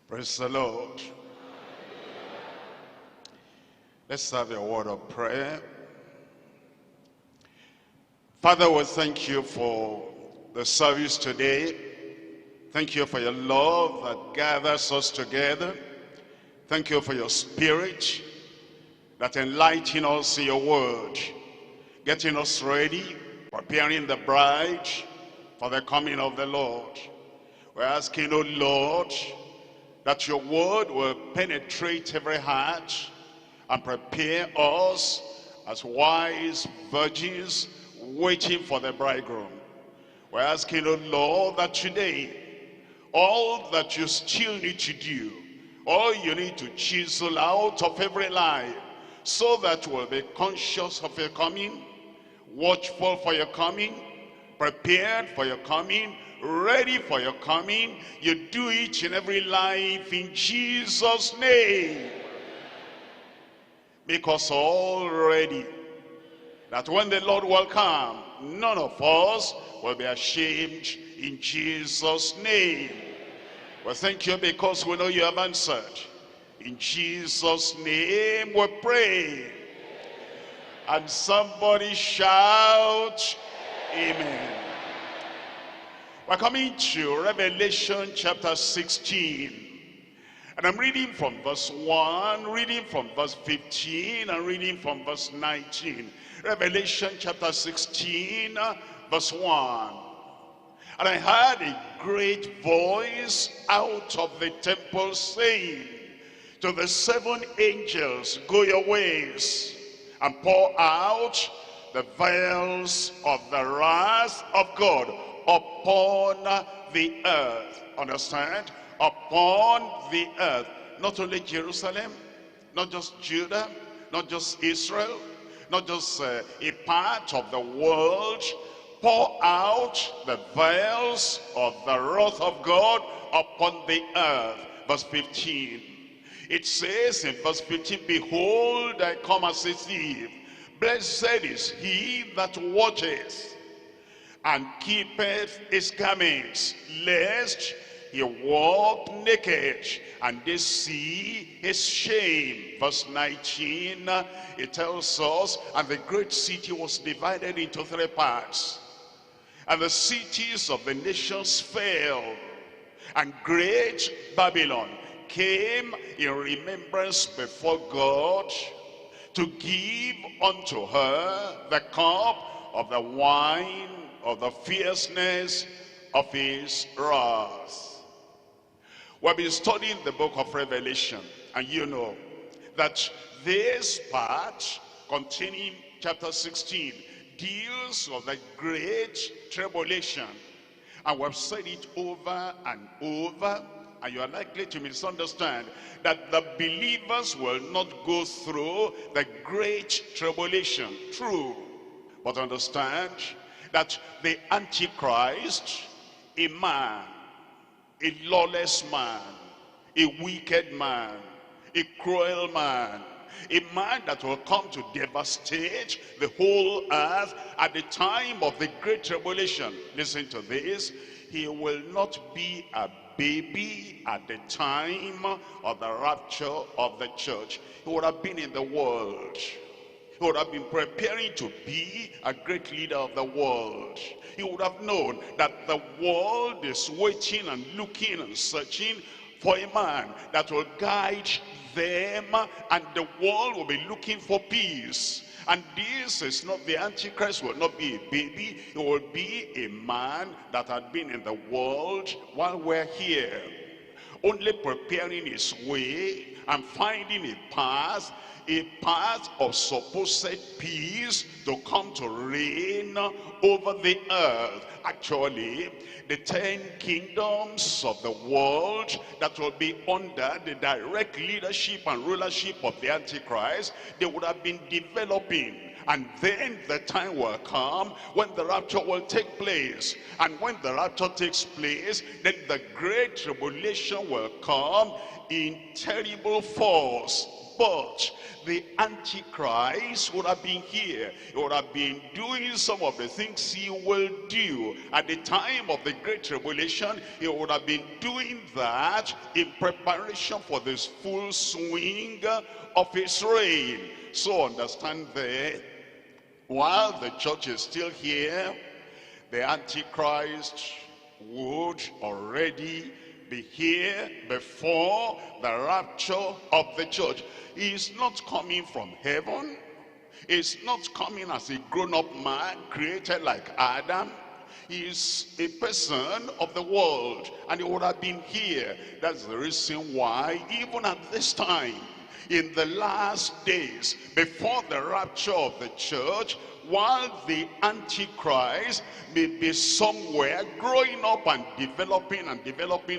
Praise the Lord. Let's have a word of prayer. Father, we thank you for the service today. Thank you for your love that gathers us together. Thank you for your spirit that enlightens us in your word, getting us ready, preparing the bride for the coming of the Lord. We're asking, oh Lord, that your word will penetrate every heart and prepare us as wise virgins waiting for the bridegroom. We're asking, oh Lord, that today, all that you still need to do, all you need to chisel out of every life, so that we'll be conscious of your coming, watchful for your coming, prepared for your coming, ready for your coming. You do it in every life in Jesus' name. Make us all ready, that when the Lord will come, none of us will be ashamed in Jesus' name. Well, thank you because we know you have answered. In Jesus' name we pray. And somebody shout, amen. We're coming to Revelation chapter 16. And I'm reading from verse 1, reading from verse 15, and reading from verse 19. Revelation chapter 16, verse 1. And I heard a great voice out of the temple saying, to the 7 angels, go your ways, and pour out the vials of the wrath of God upon the earth. Understand? Upon the earth. Not only Jerusalem, not just Judah, not just Israel, not just a part of the world. Pour out the vials of the wrath of God upon the earth. Verse 15. It says in verse 15, behold, I come as a thief. Blessed is he that watcheth and keepeth his garments, lest he walk naked and they see his shame. Verse 19, it tells us, and the great city was divided into 3 parts, and the cities of the nations fell, and great Babylon came in remembrance before God to give unto her the cup of the wine of the fierceness of his wrath. We've been studying the book of Revelation, and you know that this part containing chapter 16 deals with the great tribulation, and we've said it over and over, and you are likely to misunderstand that the believers will not go through the great tribulation. True. But understand that the Antichrist, a man, a lawless man, a wicked man, a cruel man, a man that will come to devastate the whole earth at the time of the great tribulation. Listen to this. He will not be a baby at the time of the rapture of the church. He would have been in the world. He would have been preparing to be a great leader of the world. He would have known that the world is waiting and looking and searching for a man that will guide them, and the world will be looking for peace. And this is not, the Antichrist will not be a baby. He will be a man that had been in the world while we're here, only preparing his way and finding a path of supposed peace to come to reign over the earth. Actually, the 10 kingdoms of the world that will be under the direct leadership and rulership of the Antichrist, they would have been developing. And then the time will come when the rapture will take place. And when the rapture takes place, then the great tribulation will come in terrible force, But the Antichrist would have been here. He would have been doing some of the things he will do. At the time of the Great Tribulation, he would have been doing that in preparation for this full swing of his reign. So understand that while the church is still here, the Antichrist would already be here before the rapture of the church. He is not coming from heaven. He's not coming as a grown-up man created like Adam. He is a person of the world, and he would have been here. That's the reason why even at this time, in the last days, before the rapture of the church, while the Antichrist may be somewhere growing up and developing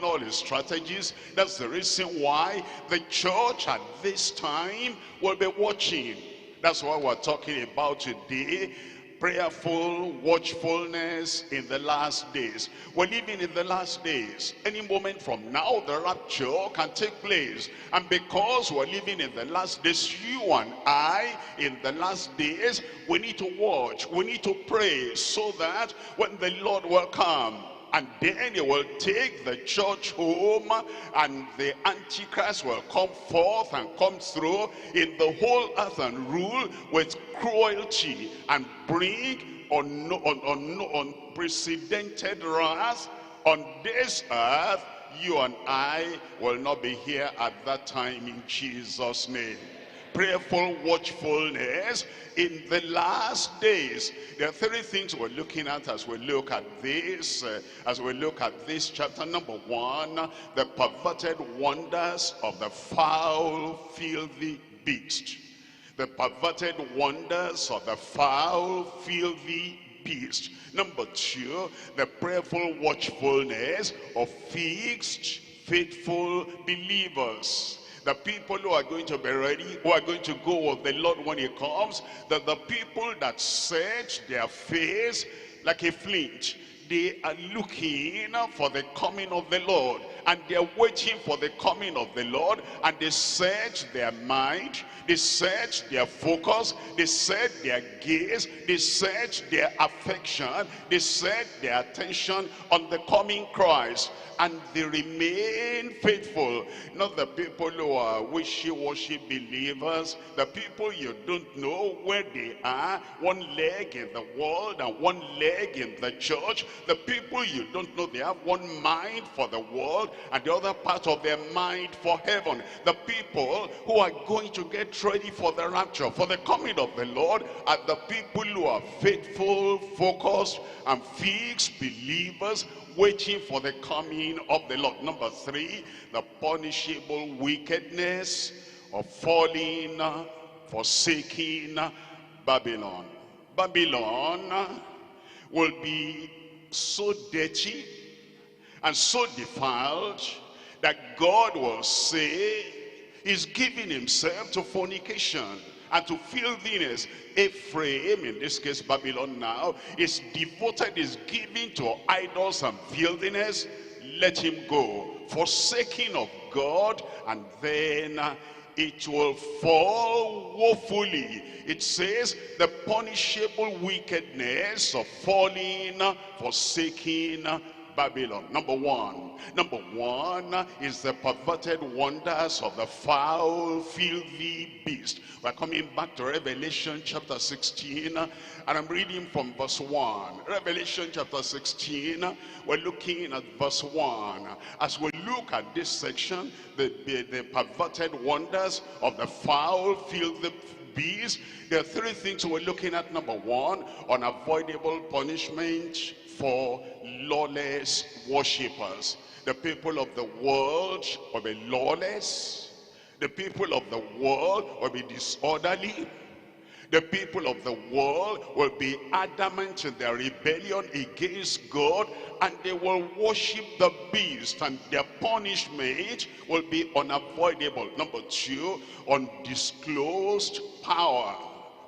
all his strategies, that's the reason why the church at this time will be watching. That's what we're talking about today. Prayerful watchfulness in the last days. We're living in the last days. Any moment from now, the rapture can take place. And because we're living in the last days, you and I, in the last days, we need to watch, we need to pray, so that when the Lord will come, and then he will take the church home, and the Antichrist will come forth and come through in the whole earth and rule with cruelty and bring unprecedented wrath on this earth. You and I will not be here at that time, in Jesus' name. Prayerful watchfulness in the last days. There are three things we're looking at as we look at this chapter. Number one, the perverted wonders of the foul, filthy beast. The perverted wonders of the foul, filthy beast. Number two, the prayerful watchfulness of fixed, faithful believers. The people who are going to be ready, who are going to go with the Lord when he comes, that the people that set their face like a flint, they are looking for the coming of the Lord, and they're waiting for the coming of the Lord, and they set their mind, they set their focus, they set their gaze, they set their affection, they set their attention on the coming Christ, and they remain faithful. Not the people who are wishy-washy believers, the people you don't know where they are, one leg in the world and one leg in the church. The people you don't know, they have one mind for the world and the other part of their mind for heaven. The people who are going to get ready for the rapture, for the coming of the Lord, are the people who are faithful, focused, and fixed believers, waiting for the coming of the Lord. Number three, the punishable wickedness of falling, forsaking Babylon. Babylon will be so dirty and so defiled that God will say he's giving himself to fornication and to filthiness. Ephraim, in this case Babylon now, is devoted, is given to idols and filthiness. Let him go, forsaking of God, and then it will fall woefully. It says the punishable wickedness of falling, forsaking Babylon. Number one is the perverted wonders of the foul, filthy beast. We're coming back to Revelation chapter 16, and I'm reading from verse 1. Revelation chapter 16, we're looking at verse 1. As we look at this section, the perverted wonders of the foul, filthy beast, there are three things we're looking at. Number one, unavoidable punishment for lawless worshippers. The people of the world will be lawless. The people of the world will be disorderly. The people of the world will be adamant in their rebellion against God, and they will worship the beast, and their punishment will be unavoidable. Number two, undisclosed power.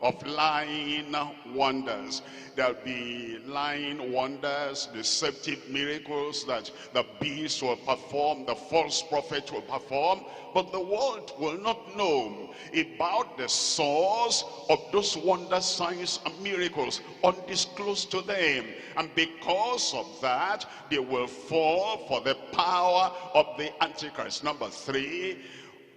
of lying wonders. There'll be lying wonders, deceptive miracles that the beast will perform, the false prophet will perform, but the world will not know about the source of those wonders, signs, and miracles, undisclosed to them. And because of that, they will fall for the power of the Antichrist. Number 3,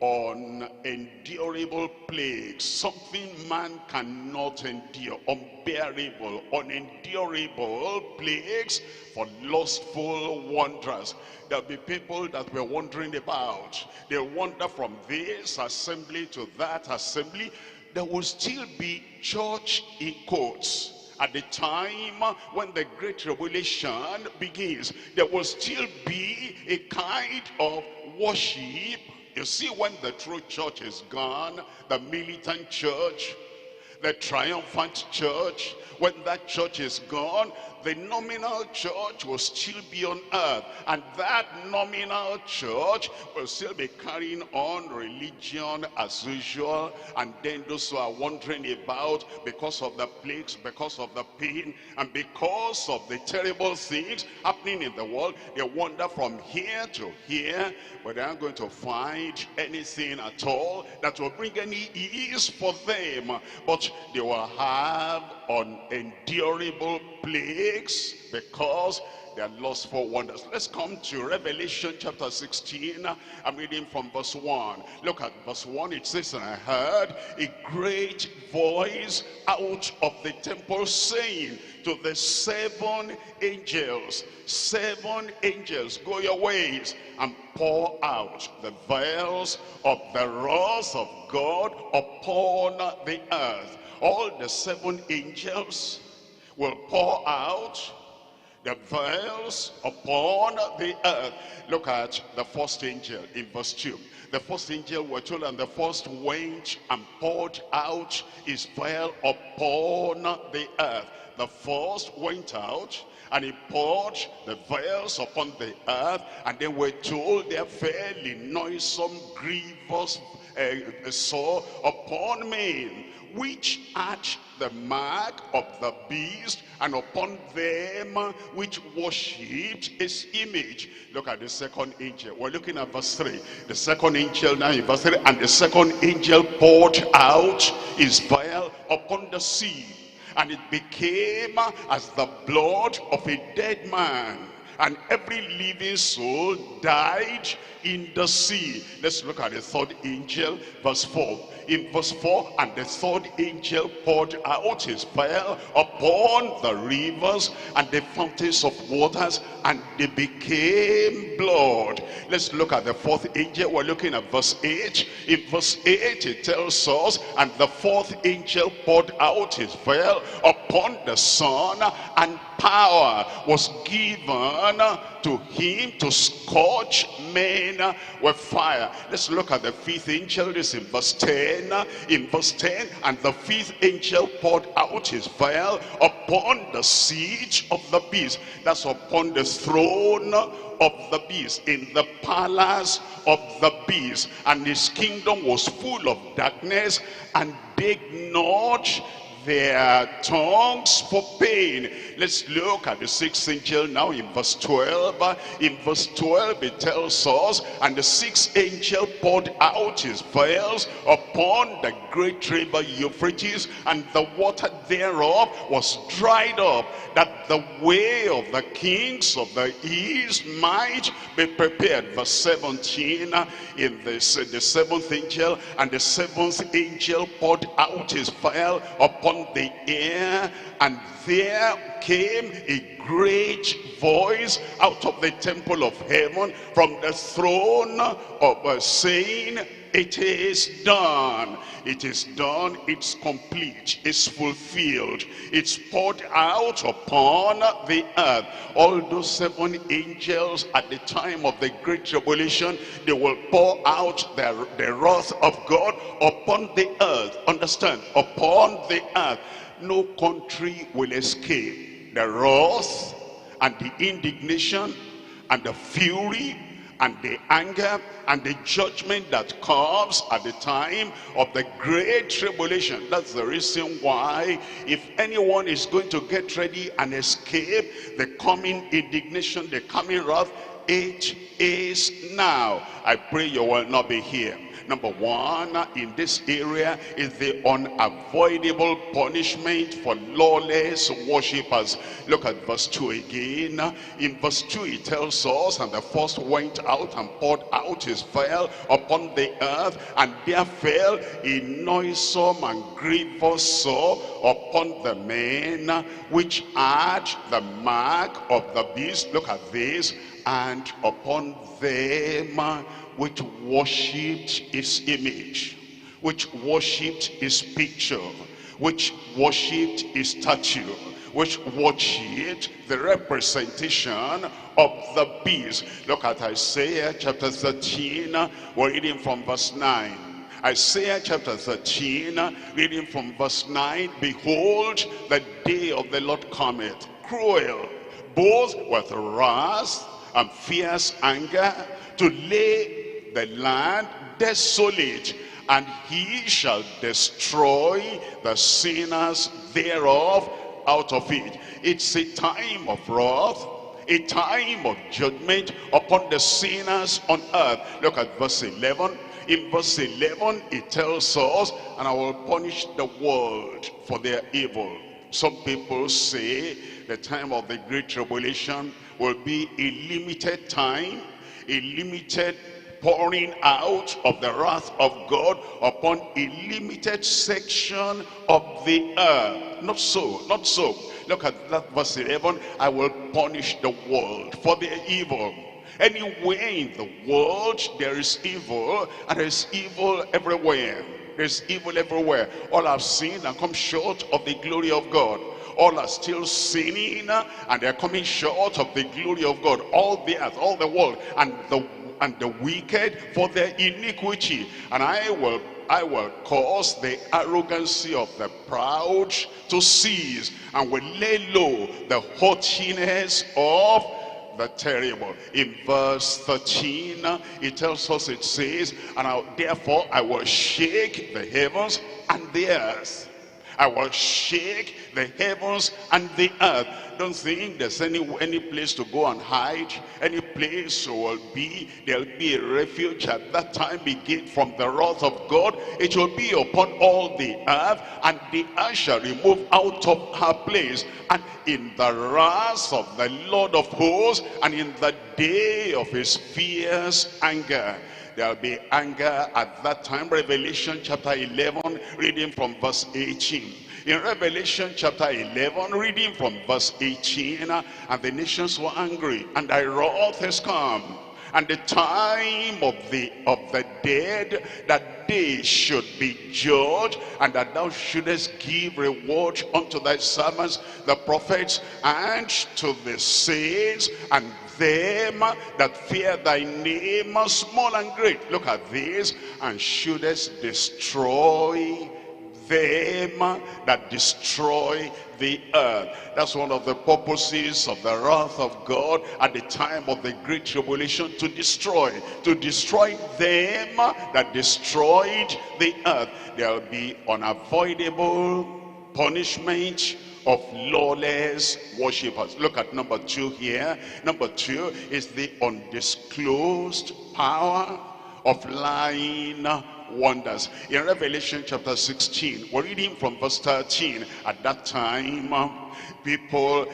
unendurable plagues, something man cannot endure, unbearable, unendurable plagues for lustful wanderers. There'll be people that we're wondering about. They'll wander from this assembly to that assembly. There will still be church in quotes. At the time when the Great Tribulation begins, there will still be a kind of worship. You see, when the true church is gone, the militant church, the triumphant church, when that church is gone, the nominal church will still be on earth, and that nominal church will still be carrying on religion as usual. And then those who are wandering about because of the plagues, because of the pain, and because of the terrible things happening in the world, they wander from here to here, but they aren't going to find anything at all that will bring any ease for them. But they will have unendurable plagues because they are lustful wonders. Let's come to Revelation chapter 16. I'm reading from verse 1. Look at verse 1. It says, "And I heard a great voice out of the temple saying to the 7 angels, 7 angels, go your ways and pour out the vials of the wrath of God upon the earth." All the 7 angels will pour out the vials upon the earth. Look at the first angel in verse 2. The first angel, we're told, and the first went and poured out his vial upon the earth. The first went out and he poured the vials upon the earth, and then we're told there fell a noisome, grievous sore upon men, which had the mark of the beast, and upon them which worshipped his image. Look at the second angel. We're looking at verse 3. The second angel now in verse 3. "And the second angel poured out his vial upon the sea, and it became as the blood of a dead man, and every living soul died in the sea." Let's look at the third angel, verse 4. In verse 4, "And the third angel poured out his vial upon the rivers and the fountains of waters, and they became blood." Let's look at the fourth angel. We're looking at verse 8. In verse 8, it tells us, "And the fourth angel poured out his vial upon the sun, and power was given to him to scorch men with fire." Let's look at the fifth angel. This in verse 10. In verse 10, "And the fifth angel poured out his vial upon the seat of the beast." That's upon the throne of the beast, in the palace of the beast. "And his kingdom was full of darkness, and they gnawed their tongues for pain." Let's look at the sixth angel now in verse 12. In verse 12 it tells us, "And the sixth angel poured out his vials upon the great river Euphrates, and the water thereof was dried up, that the way of the kings of the east might be prepared." Verse 17, in the seventh angel, "And the seventh angel poured out his vial upon the air, and there came a great voice out of the temple of heaven from the throne of saying, It is done. It is done. It's complete. It's fulfilled. It's poured out upon the earth." All those 7 angels at the time of the Great Tribulation, they will pour out the wrath of God upon the earth. Understand? Upon the earth. No country will escape the wrath and the indignation and the fury and the anger and the judgment that comes at the time of the great tribulation. That's the reason why, if anyone is going to get ready and escape the coming indignation, the coming wrath, it is now. I pray you will not be here. Number one in this area is the unavoidable punishment for lawless worshippers. Look at verse 2 again. In verse 2 it tells us, and the first went out and poured out his vial upon the earth, and there fell a noisome and grievous sore upon the men which had the mark of the beast. Look at this. And upon them which worshipped his image, which worshipped his picture, which worshipped his statue, which worshipped the representation of the beast. Look at Isaiah chapter 13, we're reading from verse 9. Isaiah chapter 13, reading from verse 9. Behold, the day of the Lord cometh, cruel, both with wrath and fierce anger, to lay the land desolate, and he shall destroy the sinners thereof out of it. It's a time of wrath, a time of judgment upon the sinners on earth. Look at verse 11. In verse 11 it tells us, and I will punish the world for their evil. Some people say the time of the great tribulation will be a limited time, a limited pouring out of the wrath of God upon a limited section of the earth. Not so, not so. Look at that verse 11. I will punish the world for their evil. Anywhere in the world there is evil, and there is evil everywhere. There's evil everywhere. All have sinned and come short of the glory of God. All are still sinning, and they're coming short of the glory of God. All the earth, all the world, and the wicked for their iniquity. And I will cause the arrogancy of the proud to cease, and will lay low the haughtiness of the terrible. In verse 13 it tells us, it says, and therefore I will shake the heavens and the earth. I will shake the heavens and the earth. Don't think there's any place to go and hide. Any place there'll be a refuge at that time, begin from the wrath of God. It will be upon all the earth, and the earth shall remove out of her place. And in the wrath of the Lord of hosts, and in the day of his fierce anger, there'll be anger at that time. Revelation chapter 11, reading from verse 18. In Revelation chapter 11, reading from verse 18, and the nations were angry, and thy wrath has come, and the time of the dead, that they should be judged, and that thou shouldest give reward unto thy servants the prophets, and to the saints, and them that fear thy name, small and great. Look at this. And shouldest destroy them that destroy the earth. That's one of the purposes of the wrath of God at the time of the great tribulation, to destroy them that destroyed the earth. There will be unavoidable punishment of lawless worshippers. Look at number 2 here. Number 2 is the undisclosed power of lying wonders. In Revelation chapter 16, we're reading from verse 13. At that time, people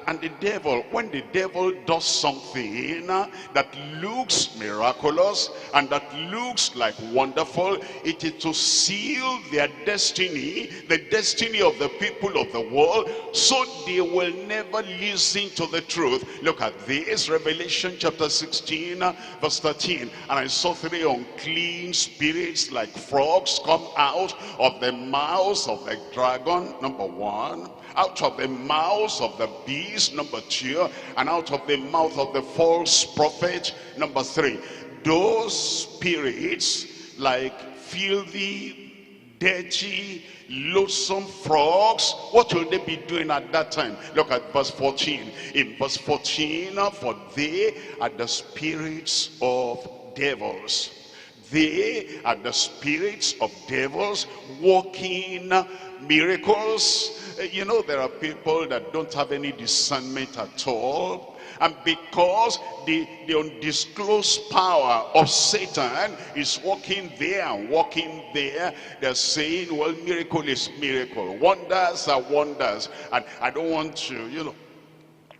and the devil, when the devil does something that looks miraculous and that looks like wonderful, it is to seal their destiny, the destiny of the people of the world, so they will never listen to the truth. Look at this, Revelation chapter 16 verse 13. And I saw 3 unclean spirits like frogs come out of the mouths of the dragon, number 1, out of the mouth of the beast, number 2, and out of the mouth of the false prophet, number 3. Those spirits, like filthy dirty, loathsome frogs, what will they be doing at that time? Look at verse 14. In verse 14, for they are the spirits of devils. They are the spirits of devils working miracles. You know, there are people that don't have any discernment at all. And because the undisclosed power of Satan is working there and working there, they're saying, well, miracle is miracle. Wonders are wonders. And I don't want to, you know,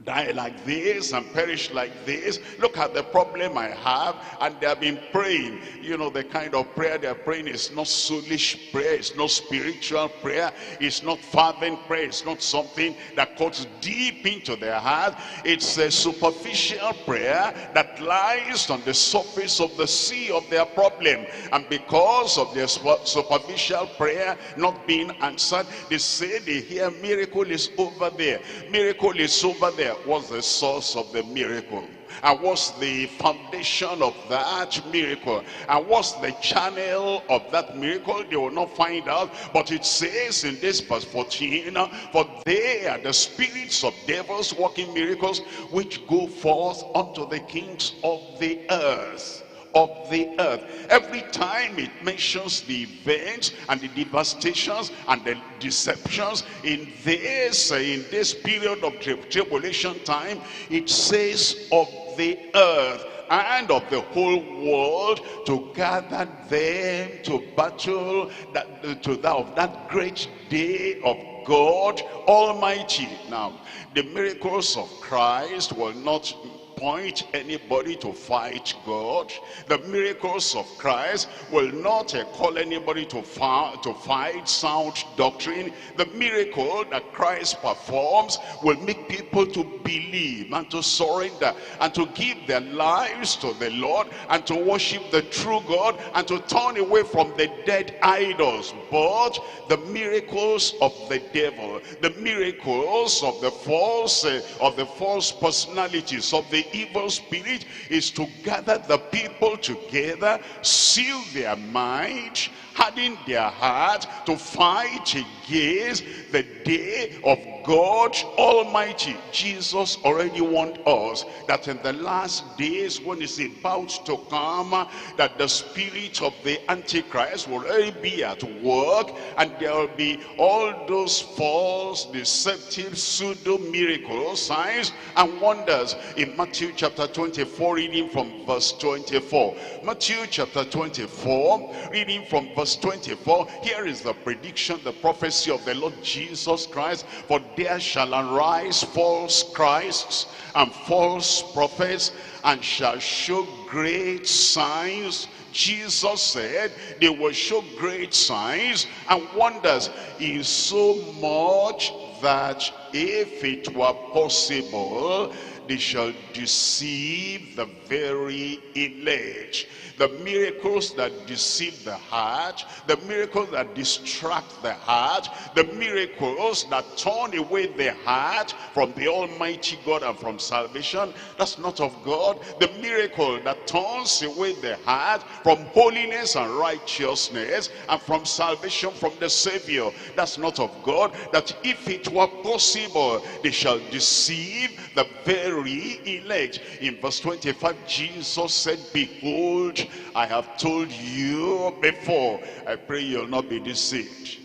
die like this and perish like this. Look at the problem I have. And they have been praying. You know, the kind of prayer they're praying is not soulish prayer. It's not spiritual prayer. It's not fervent prayer. It's not something that cuts deep into their heart. It's a superficial prayer that lies on the surface of the sea of their problem. And because of their superficial prayer not being answered, they say they hear miracle is over there. Miracle is over there. What's the source of the miracle? And what's the foundation of that miracle? And what's the channel of that miracle? They will not find out. But it says in this verse 14, for they are the spirits of devils working miracles, which go forth unto the kings of the earth. Of the earth. Every time it mentions the events and the devastations and the deceptions in this period of tribulation time, it says of the earth and of the whole world, to gather them to battle that great day of God Almighty. Now, the miracles of Christ will not point anybody to fight God. The miracles of Christ will not call anybody to fight sound doctrine. The miracle that Christ performs will make people to believe and to surrender and to give their lives to the Lord and to worship the true God and to turn away from the dead idols. But the miracles of the devil, the miracles of the false personalities, of the evil spirit, is to gather the people together, seal their mind, harden their heart to fight against the day of God Almighty. Jesus already warned us that in the last days, when it's about to come, that the spirit of the Antichrist will already be at work, and there will be all those false, deceptive, pseudo miracles, signs and wonders. In Matthew chapter 24, reading from verse 24. Matthew chapter 24, reading from verse 24. Here is the prediction, the prophecy of the Lord Jesus Christ. For there shall arise false Christs and false prophets, and shall show great signs. Jesus said they will show great signs and wonders, in so much that if it were possible, they shall deceive the very elect. The miracles that deceive the heart, the miracles that distract the heart, the miracles that turn away the heart from the Almighty God and from salvation, that's not of God. The miracle that turns away the heart from holiness and righteousness and from salvation from the Savior, that's not of God. That if it were possible, they shall deceive the very elect. In verse 25, Jesus said, behold, I have told you before. I pray you'll not be deceived.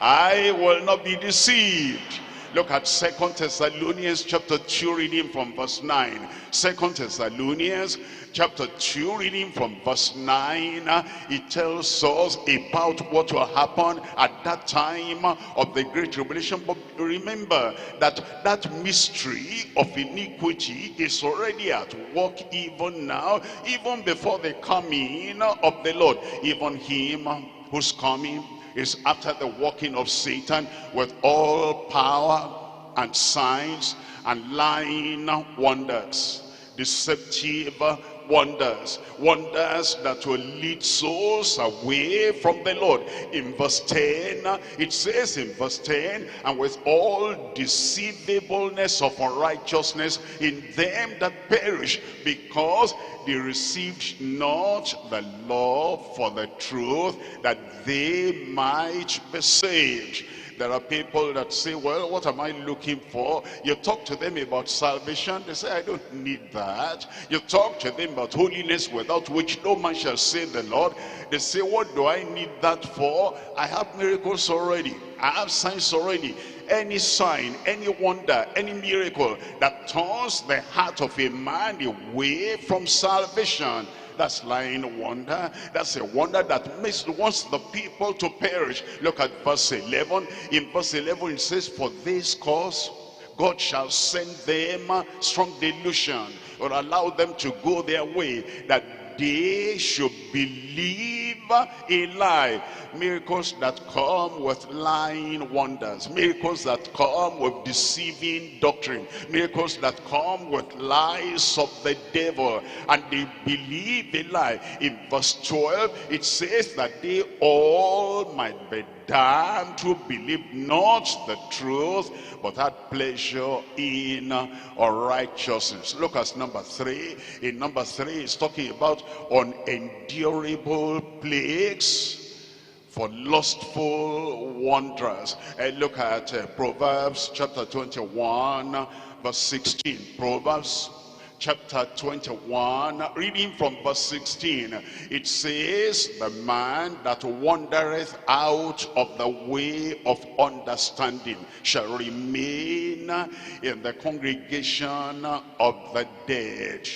I will not be deceived. Look at 2 Thessalonians chapter 2, reading from verse 9. 2 Thessalonians chapter 2, reading from verse 9. It tells us about what will happen at that time of the great tribulation. But remember that mystery of iniquity is already at work even now, even before the coming of the Lord. Even him who's coming is after the working of Satan with all power and signs and lying wonders, deceptive wonders. Wonders that will lead souls away from the Lord. In verse 10, it says in verse 10, and with all deceivableness of unrighteousness in them that perish, because they received not the love for the truth, that they might be saved. There are people that say, well, what am I looking for? You talk to them about salvation, they say, I don't need that. You talk to them about holiness, without which no man shall see the Lord. They say, what do I need that for? I have miracles already. I have signs already. Any sign, any wonder, any miracle that turns the heart of a man away from salvation, that's lying wonder. That's a wonder that wants the people to perish. Look at verse 11. In verse 11 it says, for this cause God shall send them strong delusion, or allow them to go their way, that they should believe a lie. Miracles that come with lying wonders, miracles that come with deceiving doctrine, miracles that come with lies of the devil, and they believe a lie. In verse 12 it says that they all might be damned who believed not the truth, but had pleasure in unrighteousness. Look at number 3. In number 3 it's talking about unendurable plagues for lustful wanderers. And look at Proverbs chapter 21 verse 16. Proverbs chapter 21, reading from verse 16, it says, the man that wandereth out of the way of understanding shall remain in the congregation of the dead.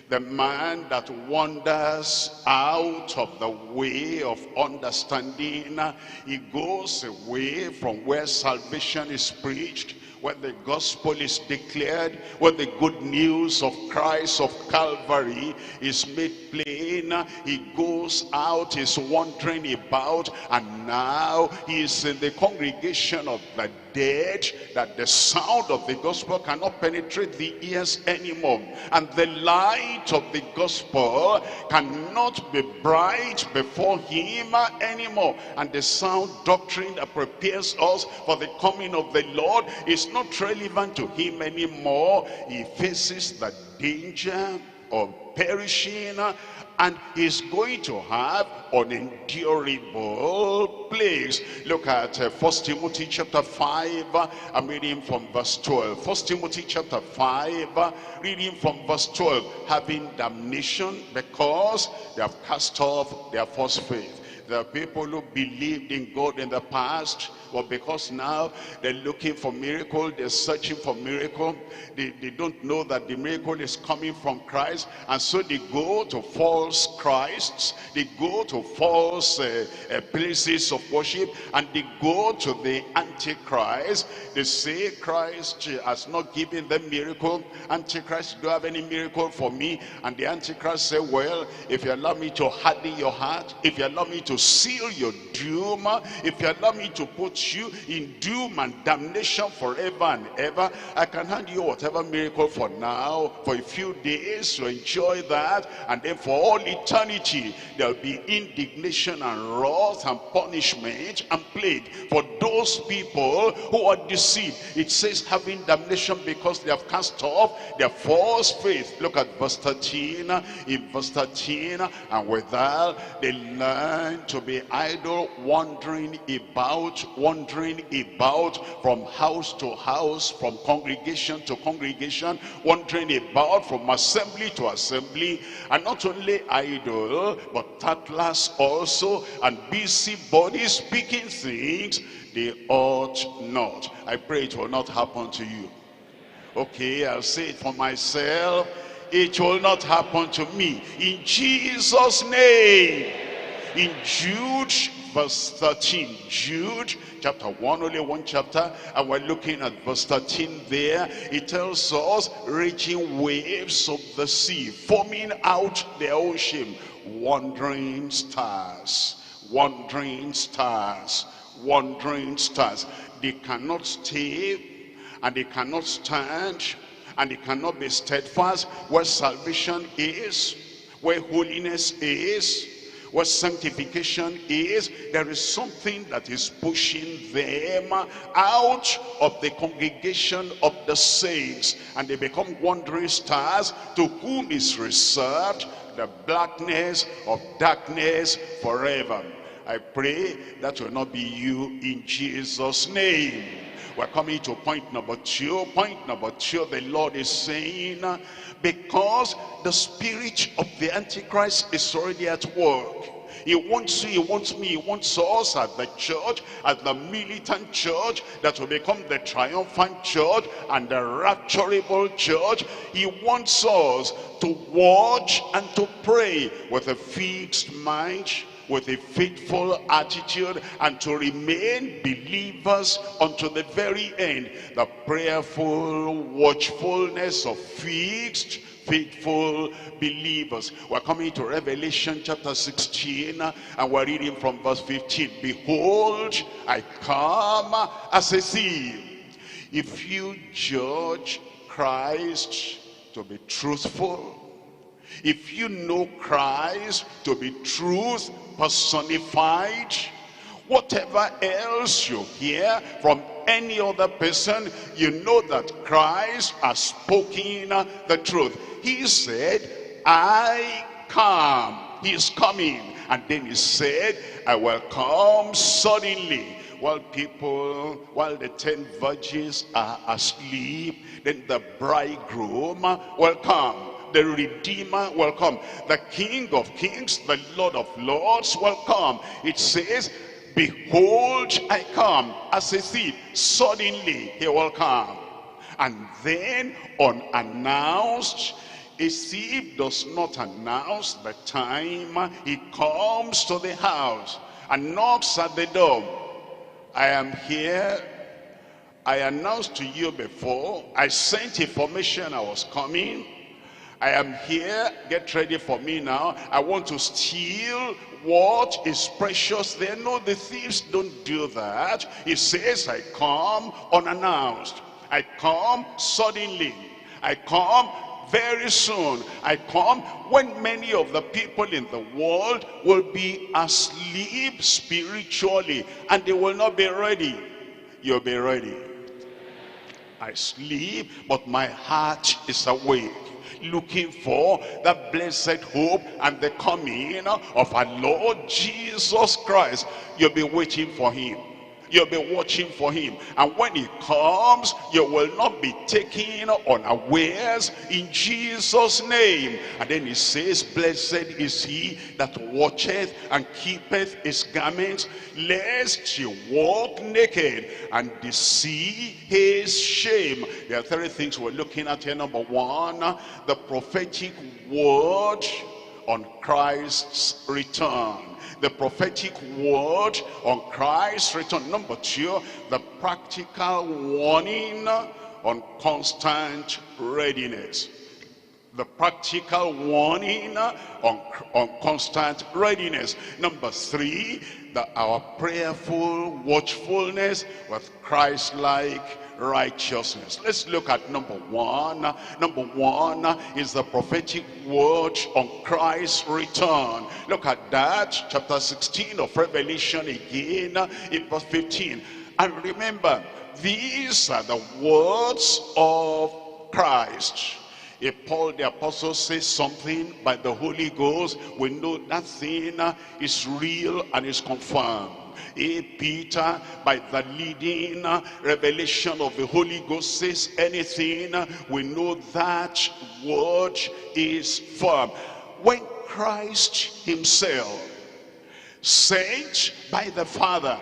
The man that wanders out of the way of understanding, he goes away from where salvation is preached, where the gospel is declared, where the good news of Christ of Calvary is made plain. He goes out, he's wandering about, and now he is in the congregation of the dead, that the sound of the gospel cannot penetrate the ears anymore, and the light of the gospel cannot be bright before him anymore, and the sound doctrine that prepares us for the coming of the Lord is not relevant to him anymore. He faces the danger of perishing, and he's going to have unendurable plagues. Look at 1 Timothy chapter 5, I'm reading from verse 12. 1 Timothy chapter 5, reading from verse 12. Having damnation because they have cast off their first faith. There are people who believed in God in the past, but because now they're looking for miracle, they're searching for miracle, they don't know that the miracle is coming from Christ, and so they go to false Christs, they go to false places of worship, and they go to the Antichrist. They say Christ has not given them miracle. Antichrist, do you have any miracle for me? And the Antichrist say, well, if you allow me to harden your heart, if you allow me to seal your doom, if you allow me to put you in doom and damnation forever and ever, I can hand you whatever miracle for now, for a few days to enjoy that, and then for all eternity there'll be indignation and wrath and punishment and plague for those people who are deceived. It says having damnation because they have cast off their false faith. Look at verse 13. In verse 13, and withal they learn to be idle, wandering about from house to house, from congregation to congregation, wandering about from assembly to assembly, and not only idle, but tattlers also, and busybodies, speaking things they ought not. I pray it will not happen to you. Okay, I'll say it for myself. It will not happen to me. In Jesus' name. In Jude verse 13, Jude chapter 1, only one chapter, and we're looking at verse 13 there. It tells us, raging waves of the sea, foaming out their own shame, wandering stars, wandering stars, wandering stars. They cannot stay, and they cannot stand, and they cannot be steadfast where salvation is. where holiness is, where sanctification is, there is something that is pushing them out of the congregation of the saints, and they become wandering stars to whom is reserved the blackness of darkness forever. I pray that will not be you in Jesus' name. We're coming to point number two. Point number two, the Lord is saying, because the spirit of the Antichrist is already at work. He wants you, he wants me, he wants us at the church, at the militant church, that will become the triumphant church and the rapturable church. He wants us to watch and to pray with a fixed mind, with a faithful attitude, and to remain believers unto the very end. The prayerful watchfulness of fixed faithful believers. We're coming to Revelation chapter 16, and we're reading from verse 15. Behold, I come as a thief. If you judge Christ to be truthful, if you know Christ to be truth personified, whatever else you hear from any other person, you know that Christ has spoken the truth. He said, I come. He is coming. And then he said, I will come suddenly. While the 10 virgins are asleep, then the bridegroom will come. The Redeemer will come. The King of Kings, the Lord of Lords will come. It says, behold, I come as a thief. Suddenly he will come. And then unannounced, a thief does not announce the time he comes to the house and knocks at the door. I am here. I announced to you before. I sent information I was coming. I am here. Get ready for me now. I want to steal what is precious there. No, the thieves don't do that. He says, I come unannounced. I come suddenly. I come very soon. I come when many of the people in the world will be asleep spiritually, and they will not be ready. You'll be ready. I sleep, but my heart is awake, looking for the blessed hope and the coming of our Lord Jesus Christ. You'll be waiting for him. You'll be watching for him. And when he comes, you will not be taken unawares in Jesus' name. And then he says, blessed is he that watcheth and keepeth his garments, lest you walk naked and see his shame. There are 3 things we're looking at here. Number 1, the prophetic word on Christ's return. The prophetic word on Christ's return. Number 2, the practical warning on constant readiness. The practical warning on constant readiness. Number 3, our prayerful watchfulness with Christ-like righteousness. Let's look at number 1. Number 1 is the prophetic word on Christ's return. Look at that, chapter 16 of Revelation again, in verse 15. And remember, these are the words of Christ. If Paul the apostle says something by the Holy Ghost, we know that thing is real and is confirmed. Peter, by the leading revelation of the Holy Ghost, says anything, we know that word is firm. When Christ himself, sent by the Father,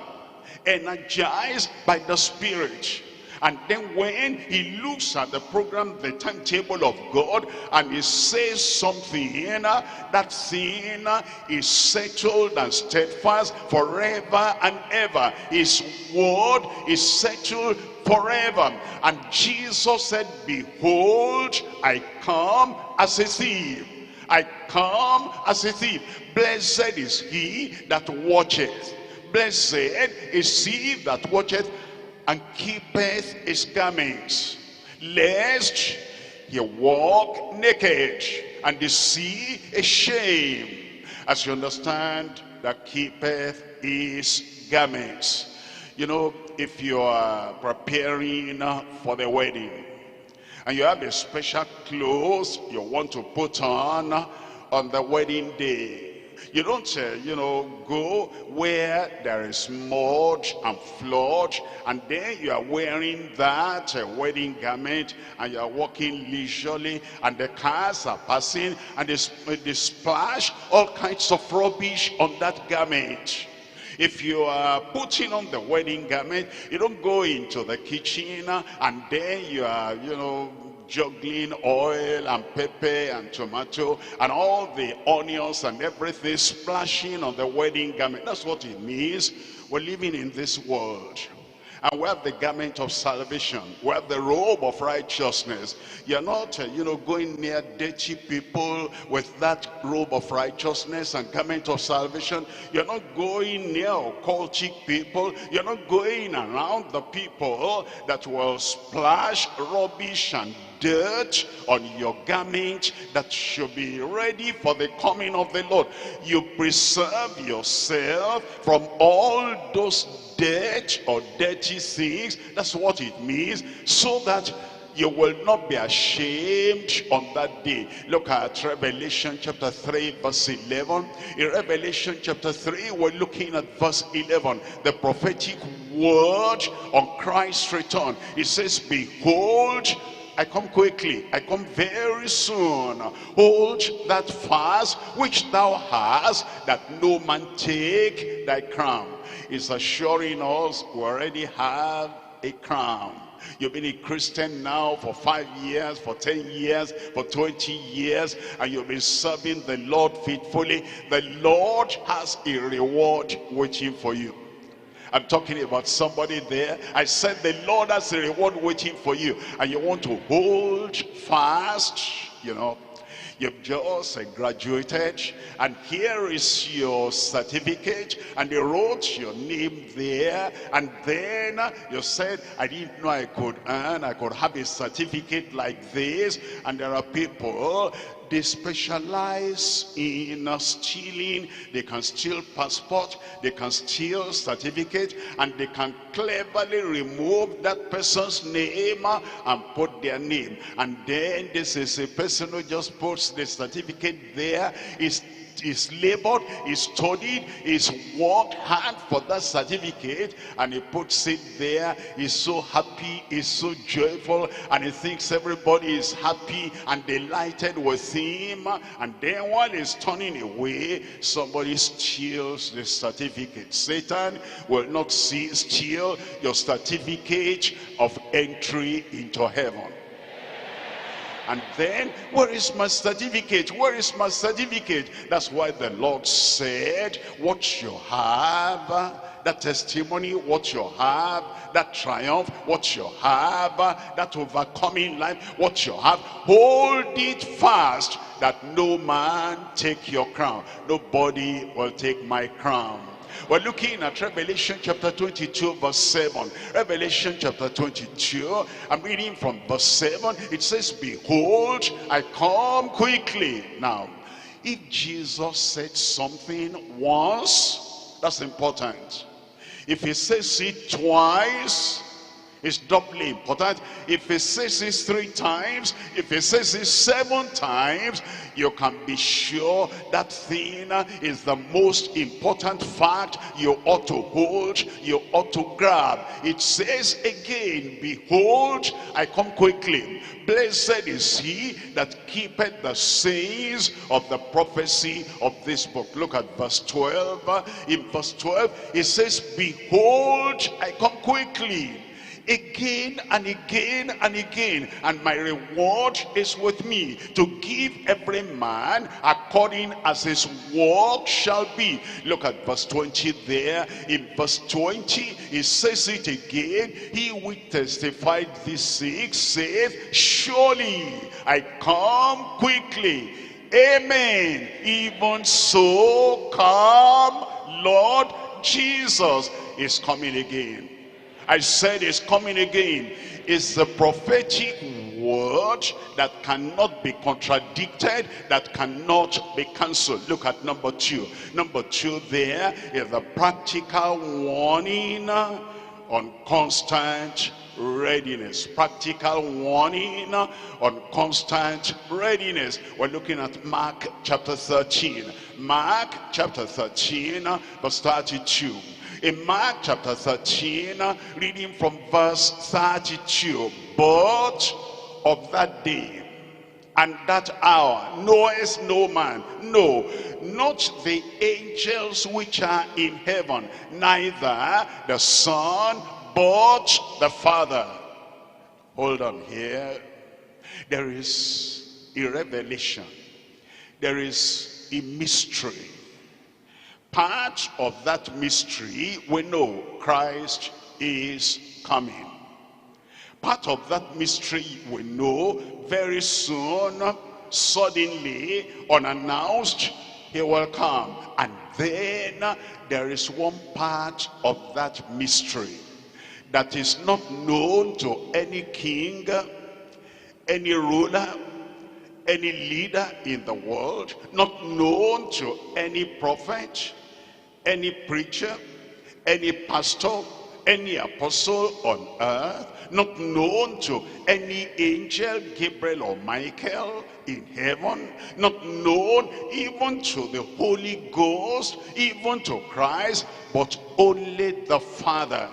energized by the Spirit, and then when he looks at the program, the timetable of God, and he says something, that thing is settled and steadfast forever and ever. His word is settled forever. And Jesus said, behold, I come as a thief. I come as a thief. Blessed is he that watcheth. Blessed is he that watcheth and keepeth his garments, lest he walk naked and the sea a shame. As you understand, that keepeth his garments. You know, if you are preparing for the wedding, and you have a special clothes you want to put on the wedding day, you don't, go where there is mud and flood, and then you are wearing that wedding garment, and you are walking leisurely, and the cars are passing, and they splash all kinds of rubbish on that garment. If you are putting on the wedding garment, you don't go into the kitchen and then you are, juggling oil and pepper and tomato and all the onions and everything splashing on the wedding garment. That's what it means. We're living in this world, and we have the garment of salvation. We have the robe of righteousness. You're not, going near dirty people with that robe of righteousness and garment of salvation. You're not going near occultic people. You're not going around the people that will splash rubbish and dirt on your garment that should be ready for the coming of the Lord. You preserve yourself from all those dirt or dirty things. That's what it means, so that you will not be ashamed on that day. Look at Revelation chapter 3 verse 11. In Revelation chapter 3, we're looking at verse 11, the prophetic word on Christ's return. It says, behold, I come quickly, I come very soon. Hold that fast which thou hast, that no man take thy crown. It's assuring us we already have a crown. You've been a Christian now for 5 years, for 10 years, for 20 years, and you've been serving the Lord faithfully. The Lord has a reward waiting for you. I'm talking about somebody there. I said the Lord has a reward waiting for you, and you want to hold fast. You've just graduated, and here is your certificate, and they wrote your name there, and then you said, I didn't know I could have a certificate like this. And there are people, they specialize in stealing. They can steal passport, they can steal certificate, and they can cleverly remove that person's name and put their name. And then this is a person who just puts the certificate there. Is labored, is studied, is worked hard for that certificate, and he puts it there. He's so happy, he's so joyful, and he thinks everybody is happy and delighted with him. And then while he's turning away, somebody steals the certificate. Satan will not steal your certificate of entry into heaven. And then, where is my certificate? Where is my certificate? That's why the Lord said, what you have, that testimony, what you have, that triumph, what you have, that overcoming life, what you have, hold it fast, that no man take your crown. Nobody will take my crown. We're looking at Revelation chapter 22 verse 7. Revelation chapter 22, I'm reading from verse 7. It says, behold, I come quickly. Now, if Jesus said something once, that's important. If he says it twice, it's doubly important. If he says it 3 times, if he says it 7 times, you can be sure that thing is the most important fact you ought to hold, you ought to grab. It says again, behold, I come quickly. Blessed is he that keepeth the sayings of the prophecy of this book. Look at verse 12. In verse 12, it says, behold, I come quickly. Again and again and again, and my reward is with me, to give every man according as his work shall be. Look at verse 20 there. In verse 20, it says it again. He who testified these things saith, surely I come quickly. Amen. Even so come, Lord Jesus is coming again. I said it's coming again. It's the prophetic word that cannot be contradicted, that cannot be cancelled. Look at number 2. Number 2 there is the practical warning on constant readiness. Practical warning on constant readiness. We're looking at Mark chapter 13. Mark chapter 13 verse 32. In Mark chapter 13, reading from verse 32, but of that day and that hour knoweth no man, no, not the angels which are in heaven, neither the Son, but the Father. Hold on here. There is a revelation. There is a mystery. Part of that mystery, we know Christ is coming. Part of that mystery, we know very soon, suddenly, unannounced, he will come. And then there is one part of that mystery that is not known to any king, any ruler, any leader in the world, not known to any prophet, any preacher, any pastor, any apostle on earth, not known to any angel, Gabriel or Michael in heaven, not known even to the Holy Ghost, even to Christ, but only the Father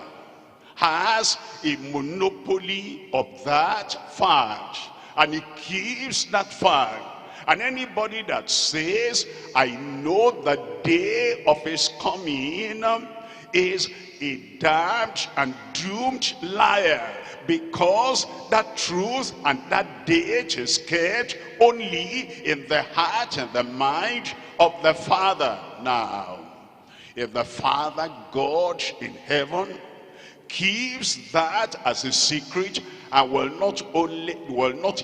has a monopoly of that fact, and he keeps that fact. And anybody that says, I know the day of his coming, is a damned and doomed liar, because that truth and that date is kept only in the heart and the mind of the Father. Now, if the Father God in heaven keeps that as a secret, and will not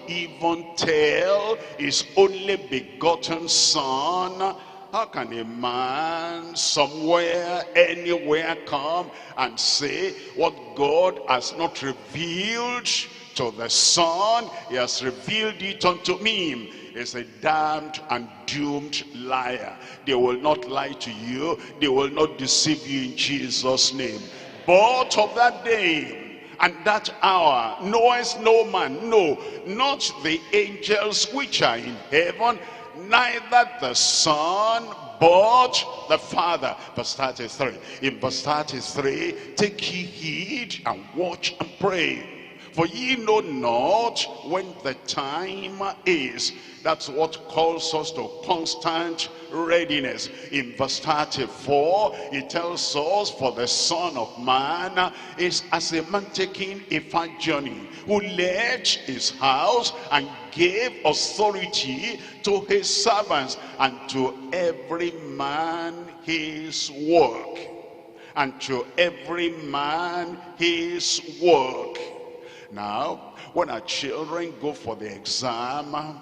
even tell his only begotten Son, how can a man somewhere, anywhere come and say what God has not revealed to the Son, he has revealed it unto me? Is a damned and doomed liar. They will not lie to you. They will not deceive you in Jesus' name. But of that day and that hour knoweth no man, no, not the angels which are in heaven, neither the Son, but the Father. Verse 33. In verse 33, take ye heed and watch and pray, for ye know not when the time is. That's what calls us to constant readiness. In verse 34, it tells us, for the Son of Man is as a man taking a far journey, who left his house and gave authority to his servants, and to every man his work. And to every man his work. Now, when our children go for the exam,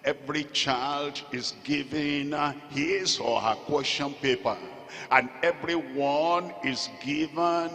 every child is given his or her question paper, and everyone is given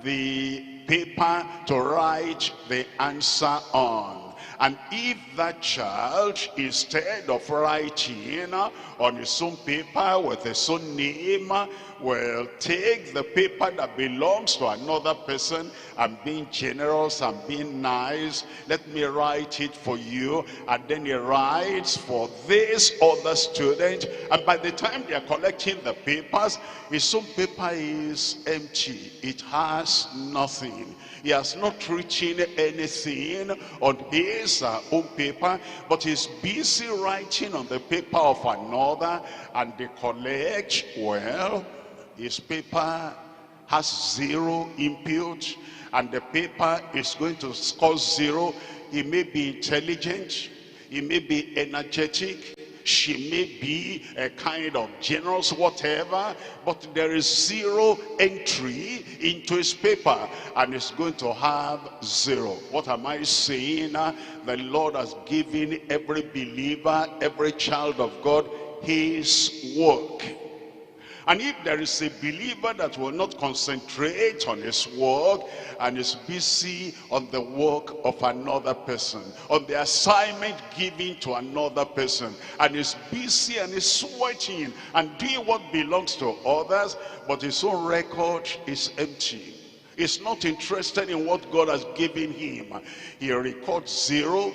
the paper to write the answer on. And if that child, instead of writing on his own paper with his own name, will take the paper that belongs to another person and being generous and being nice, let me write it for you, and then he writes for this other student, and by the time they are collecting the papers, his own paper is empty. It has nothing. He has not written anything on his own paper, but he's busy writing on the paper of another, and they collect. Well, his paper has 0 input, and the paper is going to score 0. He may be intelligent, he may be energetic, she may be a kind of generous, whatever, but there is 0 entry into his paper, and it's going to have 0. What am I saying? The Lord has given every believer, every child of God, his work. And if there is a believer that will not concentrate on his work and is busy on the work of another person, on the assignment given to another person, and is busy and is sweating and doing what belongs to others, but his own record is empty, is not interested in what God has given him, he records 0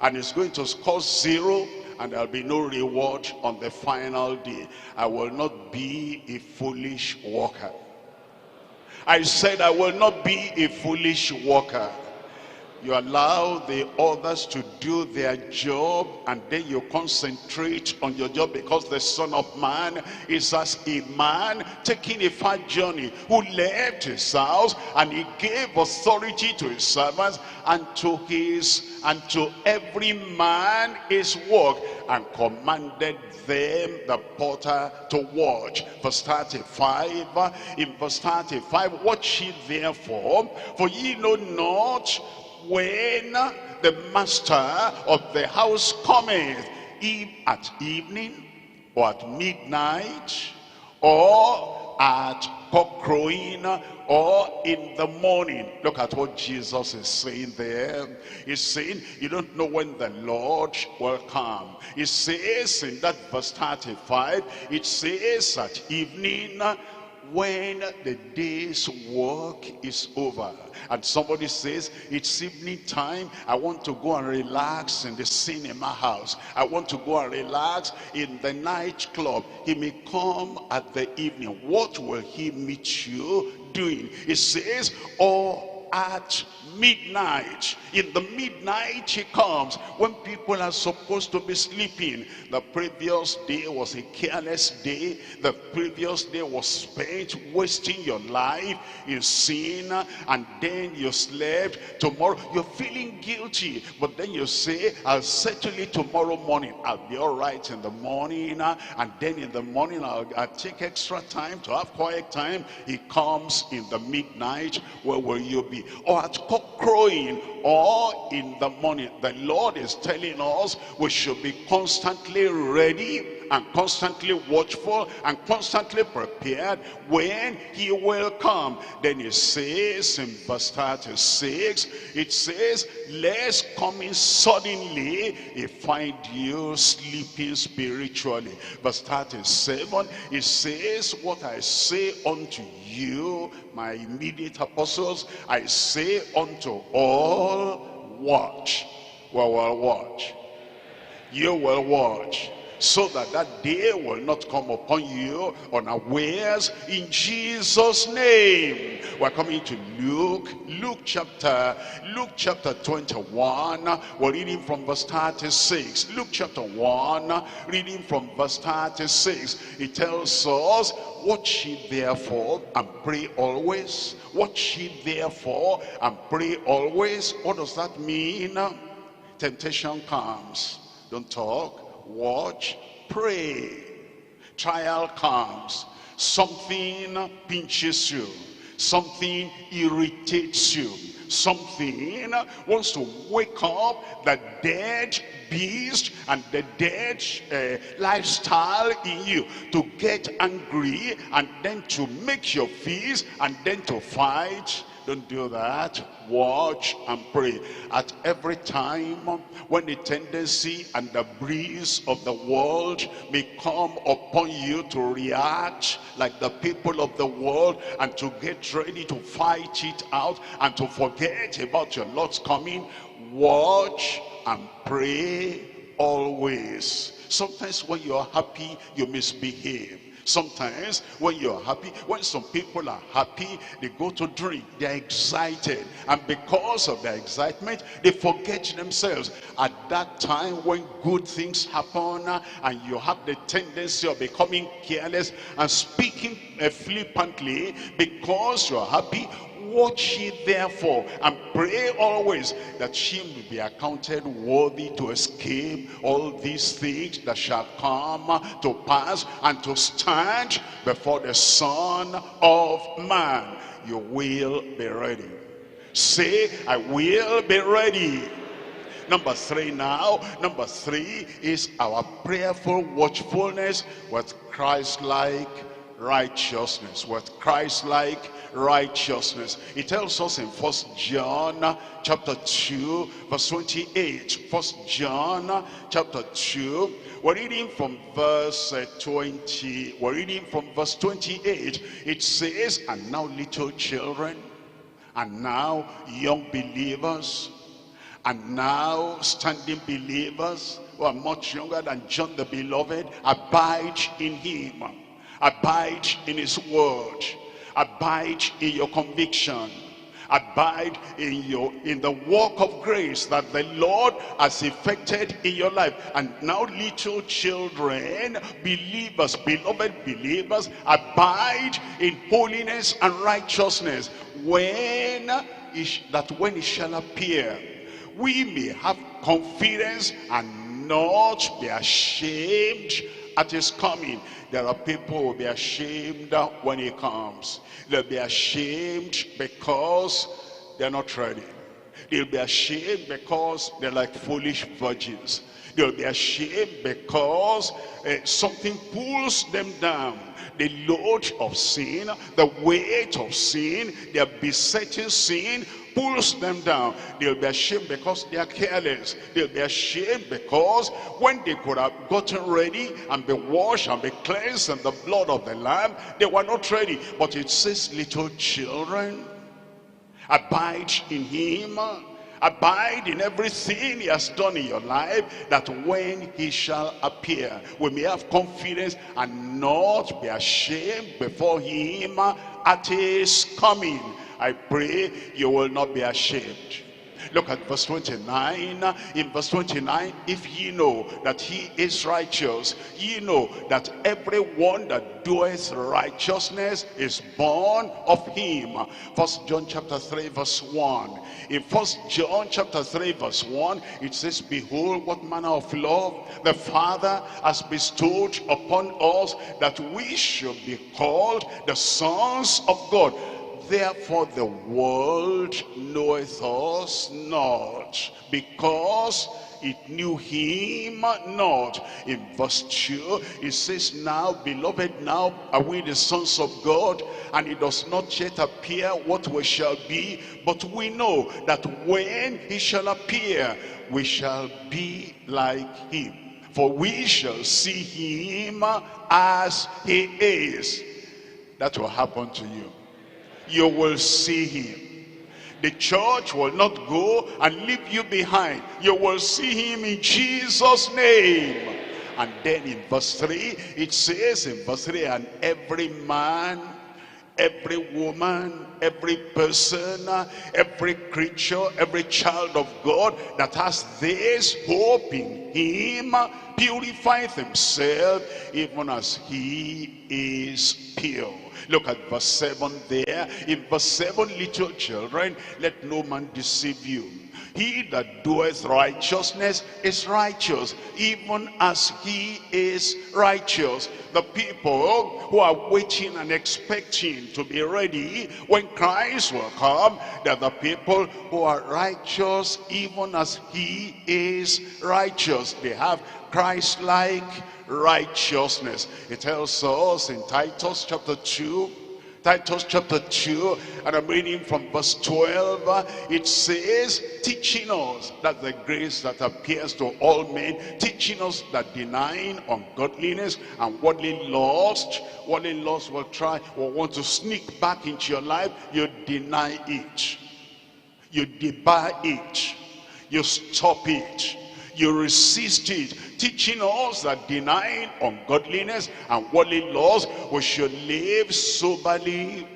and is going to score 0, and there'll be no reward on the final day. I will not be a foolish worker. I said I will not be a foolish worker. You allow the others to do their job, and then you concentrate on your job, because the Son of Man is as a man taking a far journey, who left his house and he gave authority to his servants, and to every man his work, and commanded them, the porter, to watch. Verse 35, in verse 35, watch ye therefore, for ye know not when the master of the house cometh, if at evening, or at midnight, or at cock-crowing, or in the morning. Look at what Jesus is saying there. He's saying you don't know when the Lord will come. He says in that verse 35, it says at evening, when the day's work is over. And somebody says, it's evening time, I want to go and relax in the cinema house, I want to go and relax in the nightclub. He may come at the evening. What will he meet you doing? It says, or at midnight. In the midnight he comes, when people are supposed to be sleeping. The previous day was a careless day. The previous day was spent wasting your life in sin, and then you slept. Tomorrow you're feeling guilty, but then you say, I'll settle it tomorrow morning. I'll be all right in the morning, and then in the morning I'll take extra time to have quiet time. He comes in the midnight. Where will you be? Or at cock crowing, or in the morning. The Lord is telling us we should be constantly ready and constantly watchful and constantly prepared when he will come. Then it says in verse 36, it says, lest coming suddenly he find you sleeping spiritually. Verse 37, it says, what I say unto you, my immediate apostles, I say unto all, watch. Well, watch. You will watch, so that that day will not come upon you unawares, in Jesus' name. We're coming to Luke chapter 21. We're reading from verse 36. Luke chapter 1, reading from verse 36. It tells us, watch ye therefore and pray always. Watch ye therefore and pray always. What does that mean? Temptation comes, don't talk, watch, pray. Trial comes, something pinches you, something irritates you, something wants to wake up the dead beast and the dead lifestyle in you, to get angry and then to make your feast and then to fight. Don't do that. Watch and pray. At every time when the tendency and the breeze of the world may come upon you to react like the people of the world and to get ready to fight it out and to forget about your Lord's coming, watch and pray always. Sometimes when you're happy, you misbehave. Sometimes when you're happy, when some people are happy, they go to drink, they're excited, and because of their excitement they forget themselves. At that time when good things happen and you have the tendency of becoming careless and speaking flippantly because you're happy, watch ye therefore and pray always, that ye may be accounted worthy to escape all these things that shall come to pass, and to stand before the Son of Man. You will be ready. Say, I will be ready. Number 3 now. Number 3 is our prayerful watchfulness with Christ-like righteousness, with Christ-like righteousness. It tells us in 1 John chapter 2 verse 28. 1 John chapter 2, we're reading from verse 20. We're reading from verse 28. It says, and now little children, and now young believers, and now standing believers who are much younger than John the Beloved, abide in him, abide in his word, abide in your conviction, abide in the work of grace that the Lord has effected in your life. And now little children, believers, beloved believers, abide in holiness and righteousness, when it shall appear, we may have confidence and not be ashamed at his coming. There are people who will be ashamed when he comes. They'll be ashamed because they're not ready. They'll be ashamed because they're like foolish virgins. They'll be ashamed because something pulls them down. The load of sin, the weight of sin, their besetting sin pulls them down. They'll be ashamed because they are careless. They'll be ashamed because when they could have gotten ready and be washed and be cleansed in the blood of the Lamb, they were not ready. But it says, little children, abide in him, abide in everything he has done in your life, that when he shall appear, we may have confidence and not be ashamed before him at his coming. I pray you will not be ashamed. Look at verse 29. In verse 29, if ye know that he is righteous, ye know that everyone that doeth righteousness is born of him. 1 John chapter 3 verse 1. In 1 John chapter 3 verse 1, it says, behold, what manner of love the Father has bestowed upon us, that we should be called the sons of God. Therefore the world knoweth us not, because it knew him not. In verse 2, it says, now, beloved, now are we the sons of God, and it does not yet appear what we shall be, but we know that when he shall appear, we shall be like him. For we shall see him as he is. That will happen to you. You will see him. The church will not go and leave you behind. You will see him in Jesus' name. And then in verse 3, it says in verse 3, and every man, every woman, every person, every creature, every child of God that has this hope in him purifieth himself even as he is pure. Look at verse 7 there. In verse 7, little children, let no man deceive you. He that doeth righteousness is righteous, even as he is righteous. The people who are waiting and expecting to be ready when Christ will come, they're the people who are righteous even as he is righteous. They have Christ-like righteousness. It tells us in Titus chapter 2, and I'm reading from verse 12. It says, teaching us that the grace that appears to all men, teaching us that denying ungodliness and worldly lust will want to sneak back into your life. You deny it, you debar it, you stop it, you resist it, teaching us that denying ungodliness and worldly laws, we should live soberly,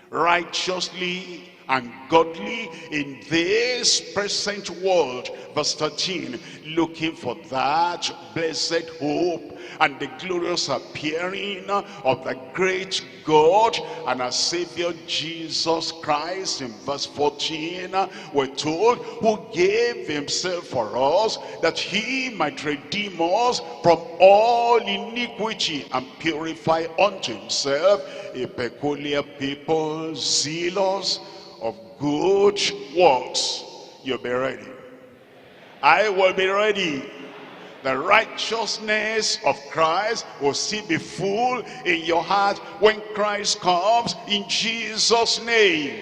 righteously, and godly in this present world. Verse 13, looking for that blessed hope and the glorious appearing of the great God and our Savior Jesus Christ. In verse 14, we're told, who gave himself for us, that he might redeem us from all iniquity and purify unto himself a peculiar people, zealous of good works. You'll be ready. I will be ready The righteousness of Christ will still be full in your heart when Christ comes, in Jesus' name.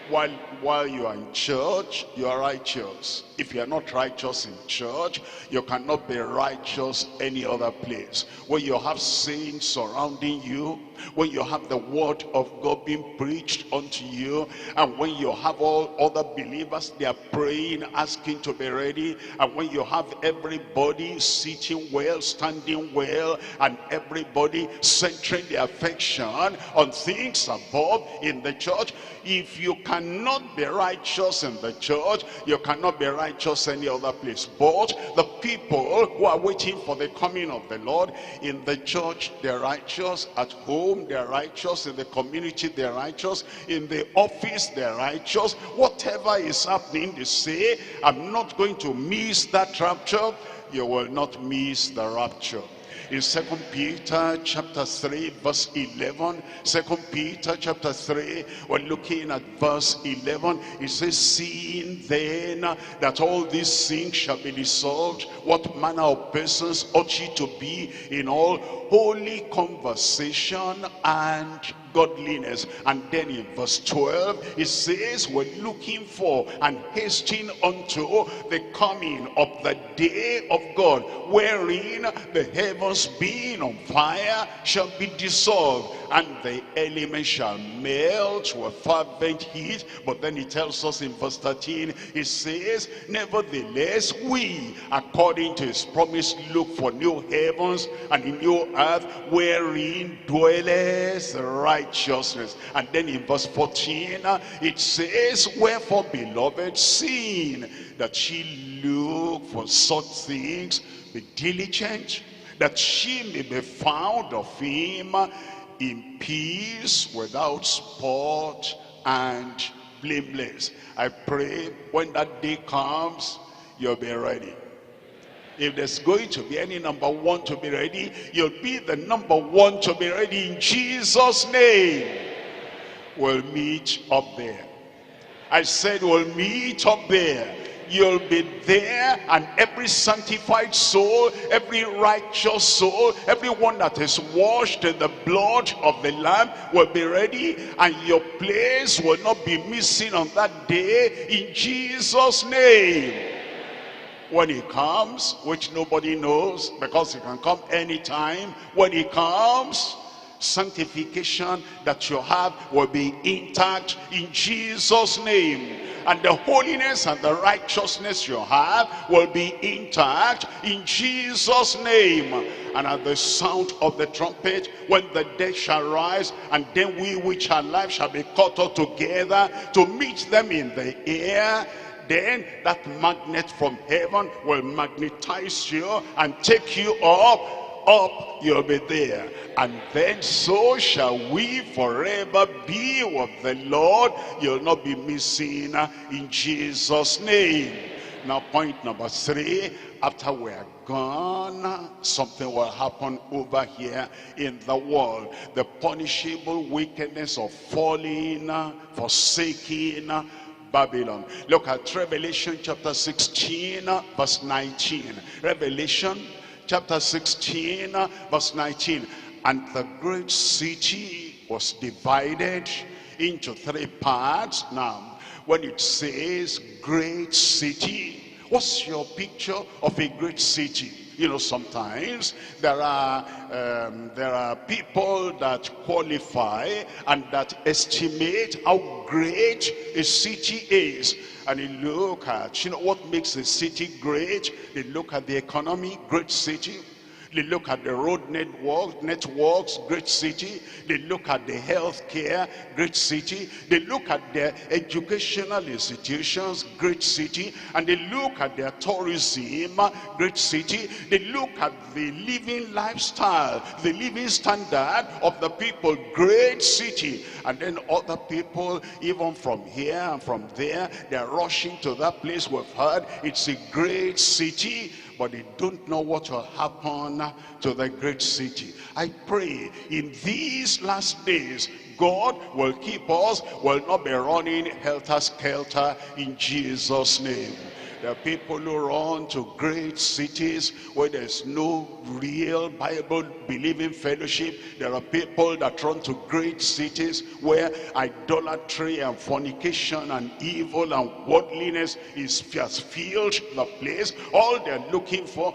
While you are in church, you are righteous. If you are not righteous in church, you cannot be righteous any other place. When you have saints surrounding you, when you have the word of God being preached unto you, and when you have all other believers, they are praying, asking to be ready, and when you have everybody sitting well, standing well, and everybody centering their affection on things above in the church, if you cannot be righteous in the church, you cannot be righteous any other place. But the people who are waiting for the coming of the Lord, in the church they're righteous, at home they're righteous, in the community they're righteous, in the office they're righteous. Whatever is happening, they say, I'm not going to miss that rapture. You will not miss the rapture. In 2 Peter chapter 3 verse 11, 2 Peter chapter 3, we're looking at verse 11. It says, seeing then that all these things shall be dissolved, what manner of persons ought ye to be in all holy conversation and godliness? And then in verse 12 it says, we're looking for and hasting unto the coming of the day of God, wherein the heavens being on fire shall be dissolved, and the elements shall melt with fervent heat. But then he tells us in verse 13, it says, nevertheless we, according to his promise, look for new heavens and a new earth, wherein dwelleth righteousness. And then in verse 14 it says, wherefore, beloved, seeing that ye look for such things, be diligent, that ye may be found of him in peace, without spot and blameless. I pray when that day comes, you'll be ready. If there's going to be any number one to be ready, you'll be the number one to be ready in Jesus' name. We'll meet up there. I said we'll meet up there. You'll be there, and every sanctified soul, every righteous soul, everyone that is washed in the blood of the Lamb will be ready, and your place will not be missing on that day in Jesus' name. When he comes, which nobody knows, because he can come anytime, when he comes, sanctification that you have will be intact in Jesus' name. And the holiness and the righteousness you have will be intact in Jesus' name. And at the sound of the trumpet, when the dead shall rise, and then we which are alive shall be caught up together to meet them in the air, then that magnet from heaven will magnetize you and take you up, you'll be there. And then so shall we forever be with the Lord. You'll not be missing in Jesus' name. Now point number 3, after we are gone, something will happen over here in the world. The punishable wickedness of falling, forsaking Babylon. Look at Revelation chapter 16 verse 19. Revelation chapter 16 verse 19. And the great city was divided into 3 parts. Now when it says great city, what's your picture of a great city? You know, sometimes there are people that qualify and that estimate how great a city is. And they look at, you know, what makes a city great. They look at the economy, great city. They look at the road networks, great city. They look at the health care, great city. They look at their educational institutions, great city. And they look at their tourism, great city. They look at the living lifestyle, the living standard of the people, great city. And then other people, even from here and from there, they're rushing to that place. We've heard it's a great city, but they don't know what will happen to the great city. I pray in these last days, God will keep us, will not be running helter-skelter in Jesus' name. There are people who run to great cities where there's no real Bible-believing fellowship. There are people that run to great cities where idolatry and fornication and evil and worldliness has filled the place. All they're looking for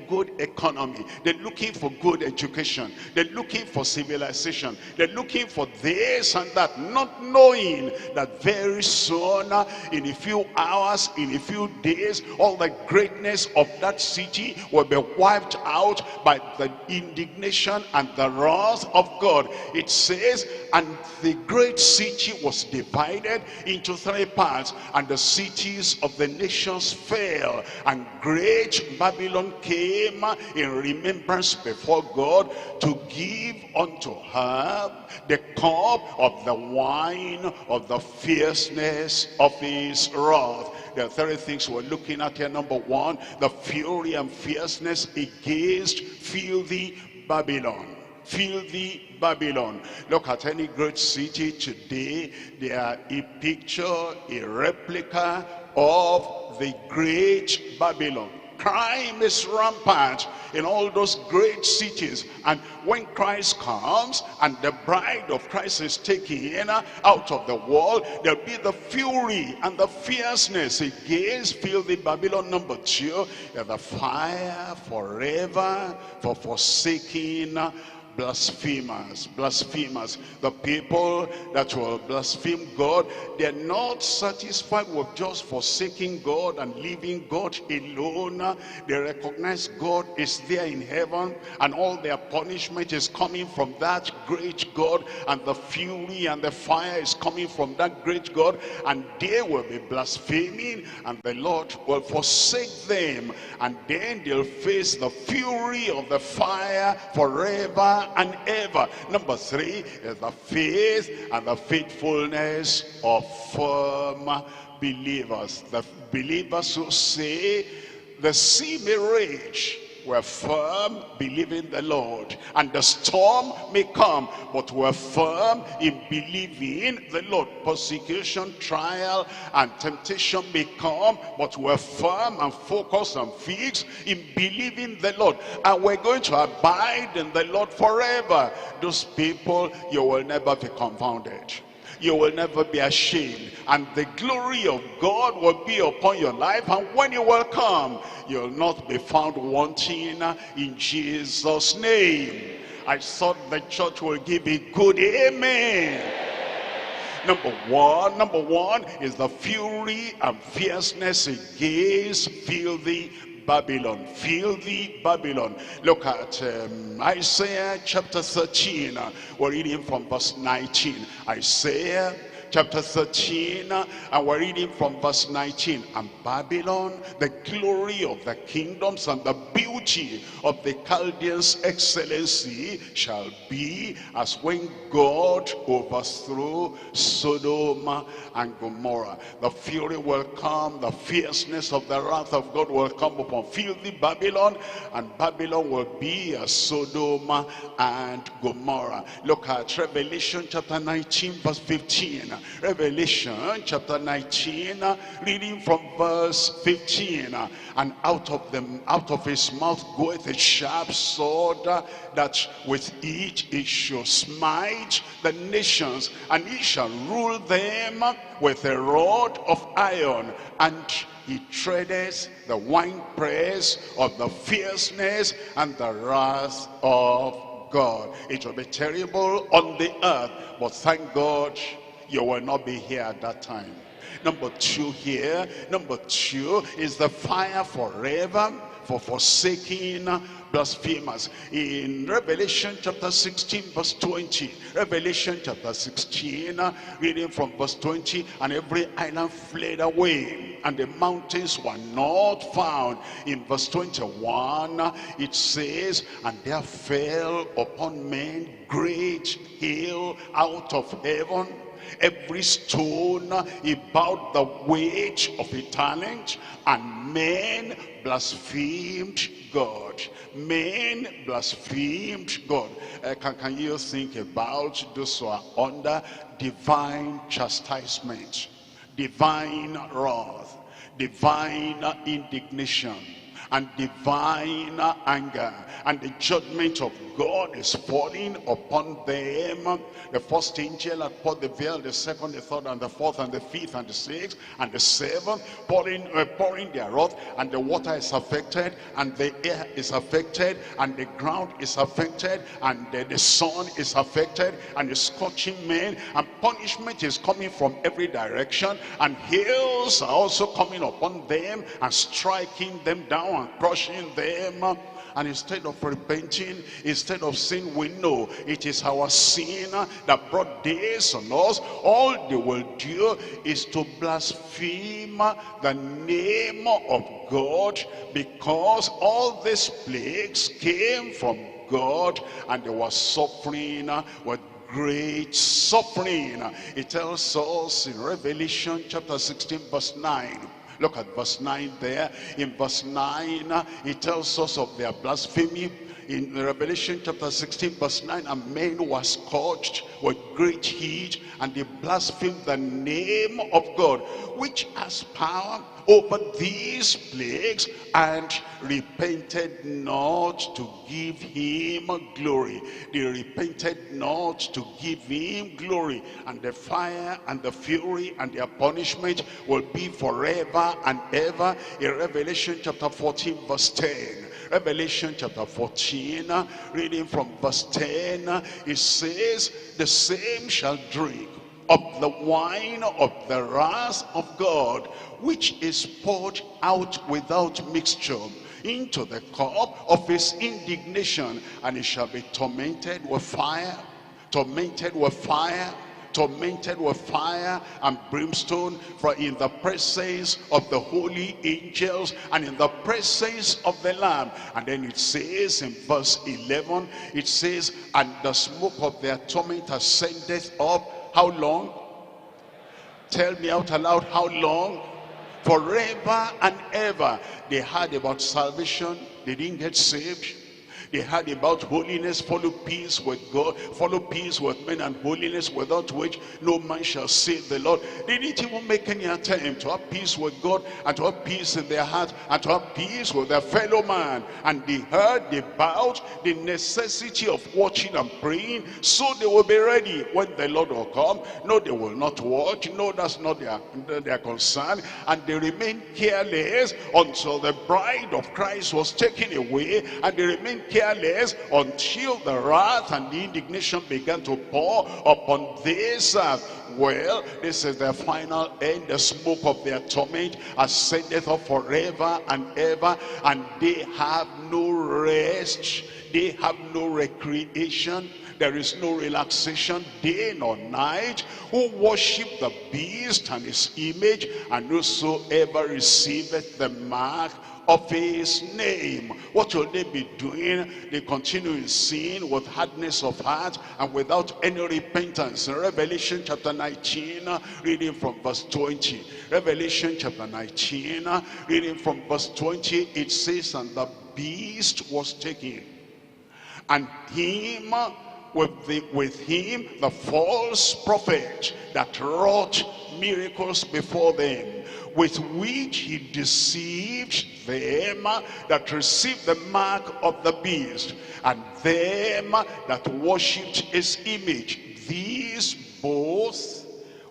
good economy. They're looking for good education. They're looking for civilization. They're looking for this and that, not knowing that very soon, in a few hours, in a few days, all the greatness of that city will be wiped out by the indignation and the wrath of God. It says, and the great city was divided into 3 parts, and the cities of the nations fell, and great Babylon came in remembrance before God to give unto her the cup of the wine of the fierceness of his wrath. There are 3 things we're looking at here. Number 1, the fury and fierceness against filthy Babylon. Filthy Babylon. Look at any great city today. They are a picture, a replica of the great Babylon. Crime is rampant in all those great cities, and when Christ comes and the bride of Christ is taken out of the world, there'll be the fury and the fierceness against filthy Babylon. Number 2, the fire forever for forsaking blasphemers. The people that will blaspheme God, they're not satisfied with just forsaking God and leaving God alone. They recognize God is there in heaven, and all their punishment is coming from that great God, and the fury and the fire is coming from that great God, and they will be blaspheming, and the Lord will forsake them, and then they'll face the fury of the fire forever and ever. Number 3 is the faith and the faithfulness of firm believers. The believers who say, the sea may rage, we're firm believing the Lord, and the storm may come, but we're firm in believing the Lord. Persecution, trial, and temptation may come, but we're firm and focused and fixed in believing the Lord, and we're going to abide in the Lord forever. Those people, you will never be confounded. You will never be ashamed, and the glory of God will be upon your life, and when you will come, you'll not be found wanting in Jesus' name. I thought the church will give a good amen. Number one is the fury and fierceness against filthy Babylon. Filthy Babylon. Look at Isaiah chapter 13. We're reading from verse 19. Isaiah chapter 13, and we're reading from verse 19. And Babylon, the glory of the kingdoms and the beauty of the Chaldeans' excellency, shall be as when God overthrew Sodom and Gomorrah. The fury will come, the fierceness of the wrath of God will come upon filthy Babylon, and Babylon will be as Sodom and Gomorrah. Look at Revelation chapter 19 verse 15. Revelation chapter 19, reading from verse 15. And out of his mouth goeth a sharp sword, that with it he shall smite the nations, and he shall rule them with a rod of iron, and he treadeth the winepress of the fierceness and the wrath of God. It will be terrible on the earth, but thank God you will not be here at that time. Number 2 here, number 2 is the fire forever for forsaking blasphemers. In Revelation chapter 16 verse 20, Revelation chapter 16, reading from verse 20, and every island fled away, and the mountains were not found. In verse 21, it says, and there fell upon men great hail out of heaven, every stone about the weight of a talent, and men blasphemed God. Men blasphemed God. Can you think about those who are under divine chastisement, divine wrath? divine indignation and divine anger, and the judgment of God is falling upon them. The first angel had poured the veil, the second, the third, and the fourth, and the fifth, and the sixth, and the seventh, pouring their wrath, and the water is affected, and the air is affected, and the ground is affected, and the sun is affected, and the scorching men, and punishment is coming from every direction, and hails are also coming upon them, and striking them down, and crushing them. And instead of repenting, instead of saying we know it is our sin that brought this on us, all they will do is to blaspheme the name of God, because all these plagues came from God, and they were suffering with great suffering. It tells us in Revelation chapter 16 verse 9. Look at verse 9 there. In verse 9, it tells us of their blasphemy. In Revelation chapter 16 verse 9, and men were scorched with great heat, and they blasphemed the name of God, which has power over these plagues, and repented not to give him glory. They repented not to give him glory. And the fire and the fury and their punishment will be forever and ever. In Revelation chapter 14 verse 10. Revelation chapter 14, reading from verse 10, it says, the same shall drink of the wine of the wrath of God, which is poured out without mixture into the cup of his indignation, and he shall be tormented with fire, tormented with fire, tormented with fire and brimstone, for in the presence of the holy angels and in the presence of the Lamb. And then it says in verse 11, it says, and the smoke of their torment ascendeth up. How long? Tell me out aloud, how long? Forever and ever. They heard about salvation, they didn't get saved. They heard about holiness, follow peace with God, follow peace with men, and holiness, without which no man shall see the Lord. They didn't even make any attempt to have peace with God, and to have peace in their heart, and to have peace with their fellow man. And they heard about the necessity of watching and praying, so they will be ready when the Lord will come. No, they will not watch. No, that's not their concern. And they remain careless until the bride of Christ was taken away, and they remain careless until the wrath and the indignation began to pour upon this earth. Well, this is the final end. The smoke of their torment ascendeth up forever and ever, and they have no rest, they have no recreation, there is no relaxation day nor night, who worship the beast and his image, and whosoever receiveth the mark of his name. What will they be doing? They continue in sin with hardness of heart and without any repentance. In Revelation chapter 19, reading from verse 20. Revelation chapter 19, reading from verse 20, it says, and the beast was taken, and him with him the false prophet that wrought miracles before them, with which he deceived them that received the mark of the beast, and them that worshipped his image. These both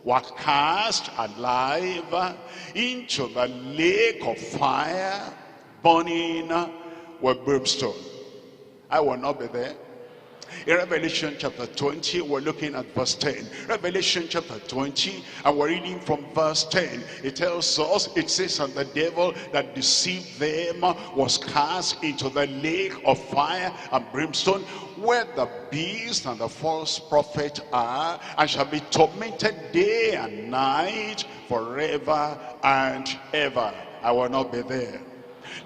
were cast alive into the lake of fire, burning with brimstone. I will not be there. In Revelation chapter 20, we're looking at verse 10. Revelation chapter 20, and we're reading from verse 10. It tells us, it says, and the devil that deceived them was cast into the lake of fire and brimstone, where the beast and the false prophet are, and shall be tormented day and night forever and ever. I will not be there.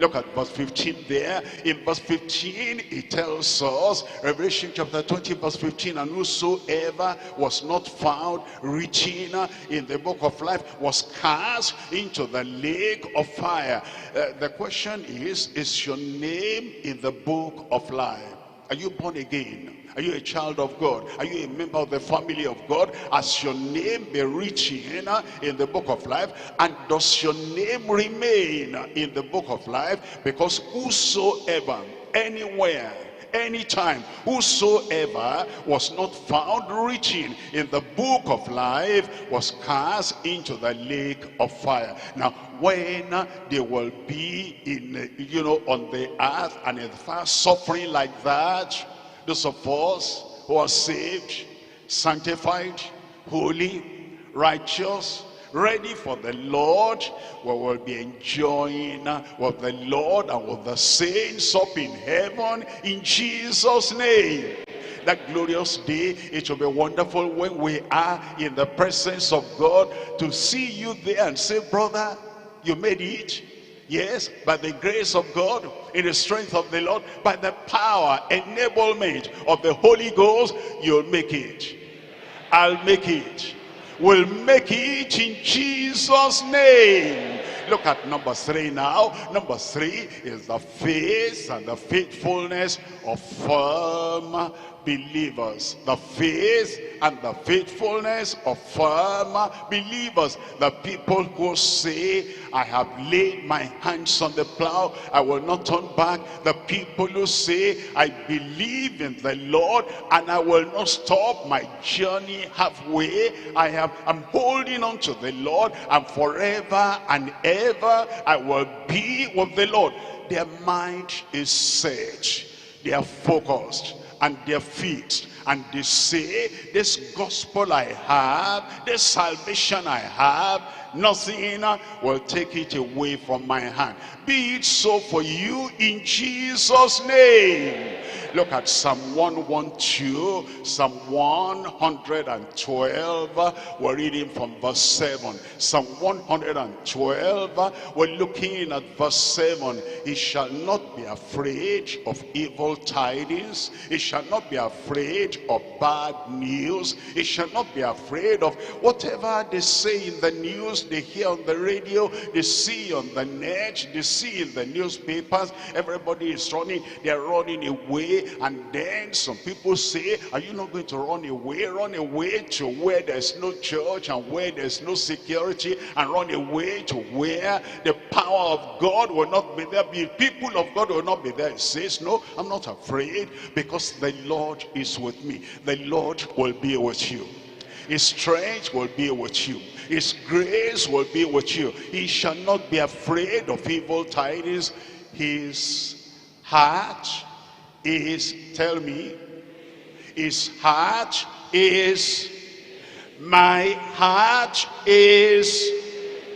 Look at verse 15 there. In verse 15, it tells us, Revelation chapter 20 verse 15, and whosoever was not found written in the book of life was cast into the lake of fire. The question is your name in the book of life? Are you born again? Are you a child of God? Are you a member of the family of God? Has your name be written in the book of life? And does your name remain in the book of life? Because whosoever, anywhere, anytime, whosoever was not found written in the book of life was cast into the lake of fire. Now, when they will be in, on the earth and in the fire, suffering like that, those of us who are saved, sanctified, holy, righteous, ready for the Lord, we will be enjoying with the Lord and with the saints up in heaven in Jesus' name. That glorious day, it will be wonderful when we are in the presence of God to see you there and say, brother, you made it. Yes, by the grace of God, in the strength of the Lord, by the power, enablement of the Holy Ghost, you'll make it. I'll make it. We'll make it in Jesus' name. Look at number 3 now. Number 3 is the faith and the faithfulness of firm believers. The faith and the faithfulness of firm believers. The people who say, I have laid my hands on the plow, I will not turn back. The people who say, I believe in the Lord and I will not stop my journey halfway. I'm holding on to the Lord, and forever and ever I will be with the Lord. Their mind is set, they are focused, and they're fixed, and they say, this gospel I have, this salvation I have, nothing will take it away from my hand. Be it so for you in Jesus' name. Look at Psalm 112, Psalm 112. We're reading from verse 7. Psalm 112, we're looking at verse 7. He shall not be afraid of evil tidings. He shall not be afraid of bad news. He shall not be afraid of whatever they say in the news, they hear on the radio, they see on the net, they see in the newspapers. Everybody is running, they're running away. And then some people say, are you not going to run away? Run away to where there's no church and where there's no security, and run away to where the power of God will not be there. The people of God will not be there. He says, no, I'm not afraid, because the Lord is with me. The Lord will be with you. His strength will be with you. His grace will be with you. He shall not be afraid of evil tidings. His heart is, tell me, his heart is, my heart is,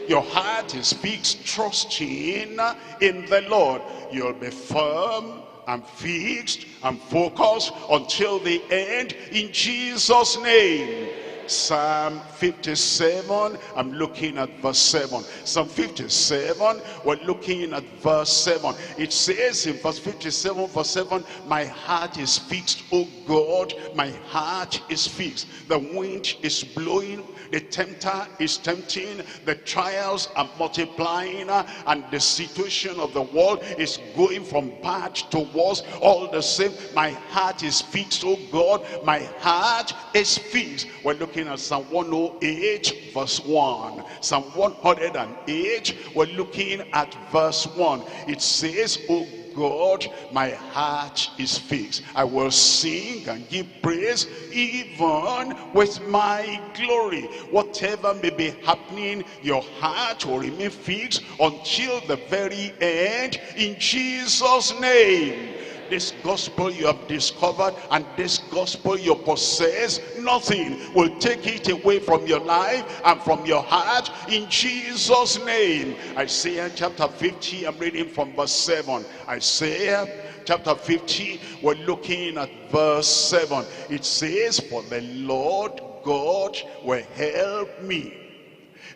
your heart is fixed, trusting in the Lord. You'll be firm and fixed and focused until the end in Jesus' name. Psalm 57, I'm looking at verse 7. Psalm 57, we're looking at verse 7. It says in verse 57, verse 7, my heart is fixed, O God, my heart is fixed. The wind is blowing, the tempter is tempting, the trials are multiplying, and the situation of the world is going from bad to worse. All the same, my heart is fixed, oh God, my heart is fixed. We're looking at Psalm 108 verse 1. Psalm 108, we're looking at verse 1. It says, oh God, my heart is fixed. I will sing and give praise even with my glory. Whatever may be happening, your heart will remain fixed until the very end in Jesus' name. This gospel you have discovered and this gospel you possess, nothing will take it away from your life and from your heart in Jesus' name. Isaiah chapter 50, I'm reading from verse 7. Isaiah chapter 50, we're looking at verse 7. It says, for the Lord God will help me.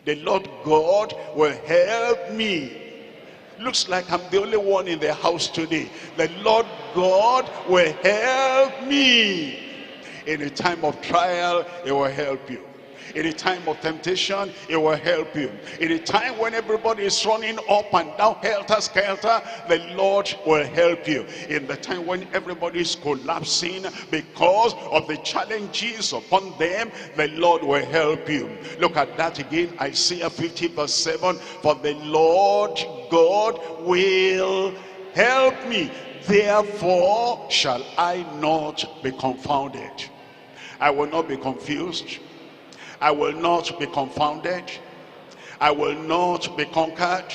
The Lord God will help me. Looks like I'm the only one in the house today. The Lord God will help me. In a time of trial, he will help you. In a time of temptation, he will help you. In a time when everybody is running up and down, helter-skelter, the Lord will help you. In the time when everybody is collapsing because of the challenges upon them, the Lord will help you. Look at that again, Isaiah 50 verse 7. For the Lord God will help me, therefore shall I not be confounded. I will not be confused. I will not be confounded. I will not be conquered.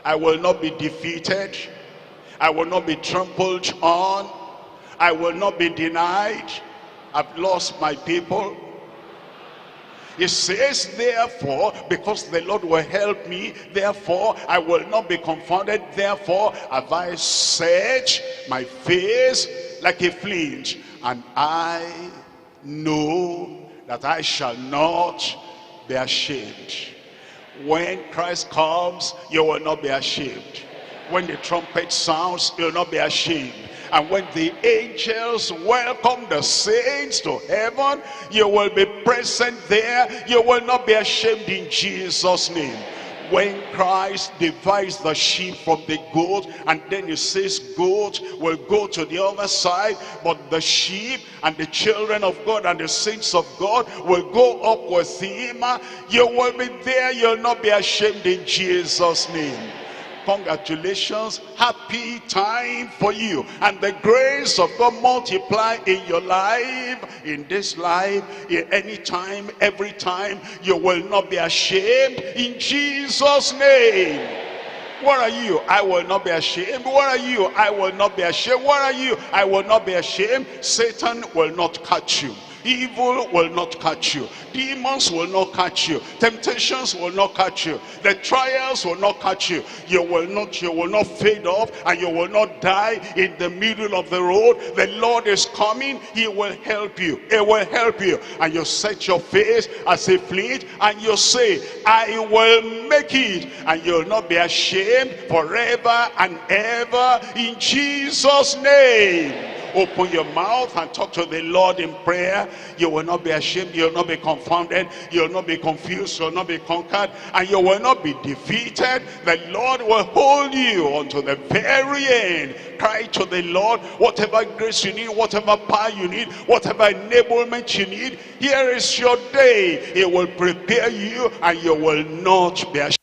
I will not be defeated. I will not be trampled on. I will not be denied. I've lost my people. It says, therefore, because the Lord will help me, therefore I will not be confounded. Therefore have I set my face like a flint, and I know that I shall not be ashamed. When Christ comes, you will not be ashamed. When the trumpet sounds, you will not be ashamed. And when the angels welcome the saints to heaven, you will be present there. You will not be ashamed in Jesus' name. When Christ divides the sheep from the goat, and then he says goat will go to the other side, but the sheep and the children of God and the saints of God will go up with him, you will be there. You'll not be ashamed in Jesus' name. Congratulations, happy time for you, and the grace of God multiply in your life, in this life, in any time, every time. You will not be ashamed in Jesus' name. What are you? I will not be ashamed. What are you? I will not be ashamed. What are you? I will not be ashamed. Satan will not catch you. Evil will not catch you. Demons will not catch you. Temptations will not catch you. The trials will not catch you. You will not fade off, and you will not die in the middle of the road. The Lord is coming. He will help you. He will help you. And you set your face as a flint, and you say, I will make it. And you'll not be ashamed forever and ever in Jesus' name. Open your mouth and talk to the Lord in prayer. You will not be ashamed. You will not be confounded. You will not be confused. You will not be conquered. And you will not be defeated. The Lord will hold you unto the very end. Cry to the Lord. Whatever grace you need, whatever power you need, whatever enablement you need, here is your day. He will prepare you, and you will not be ashamed.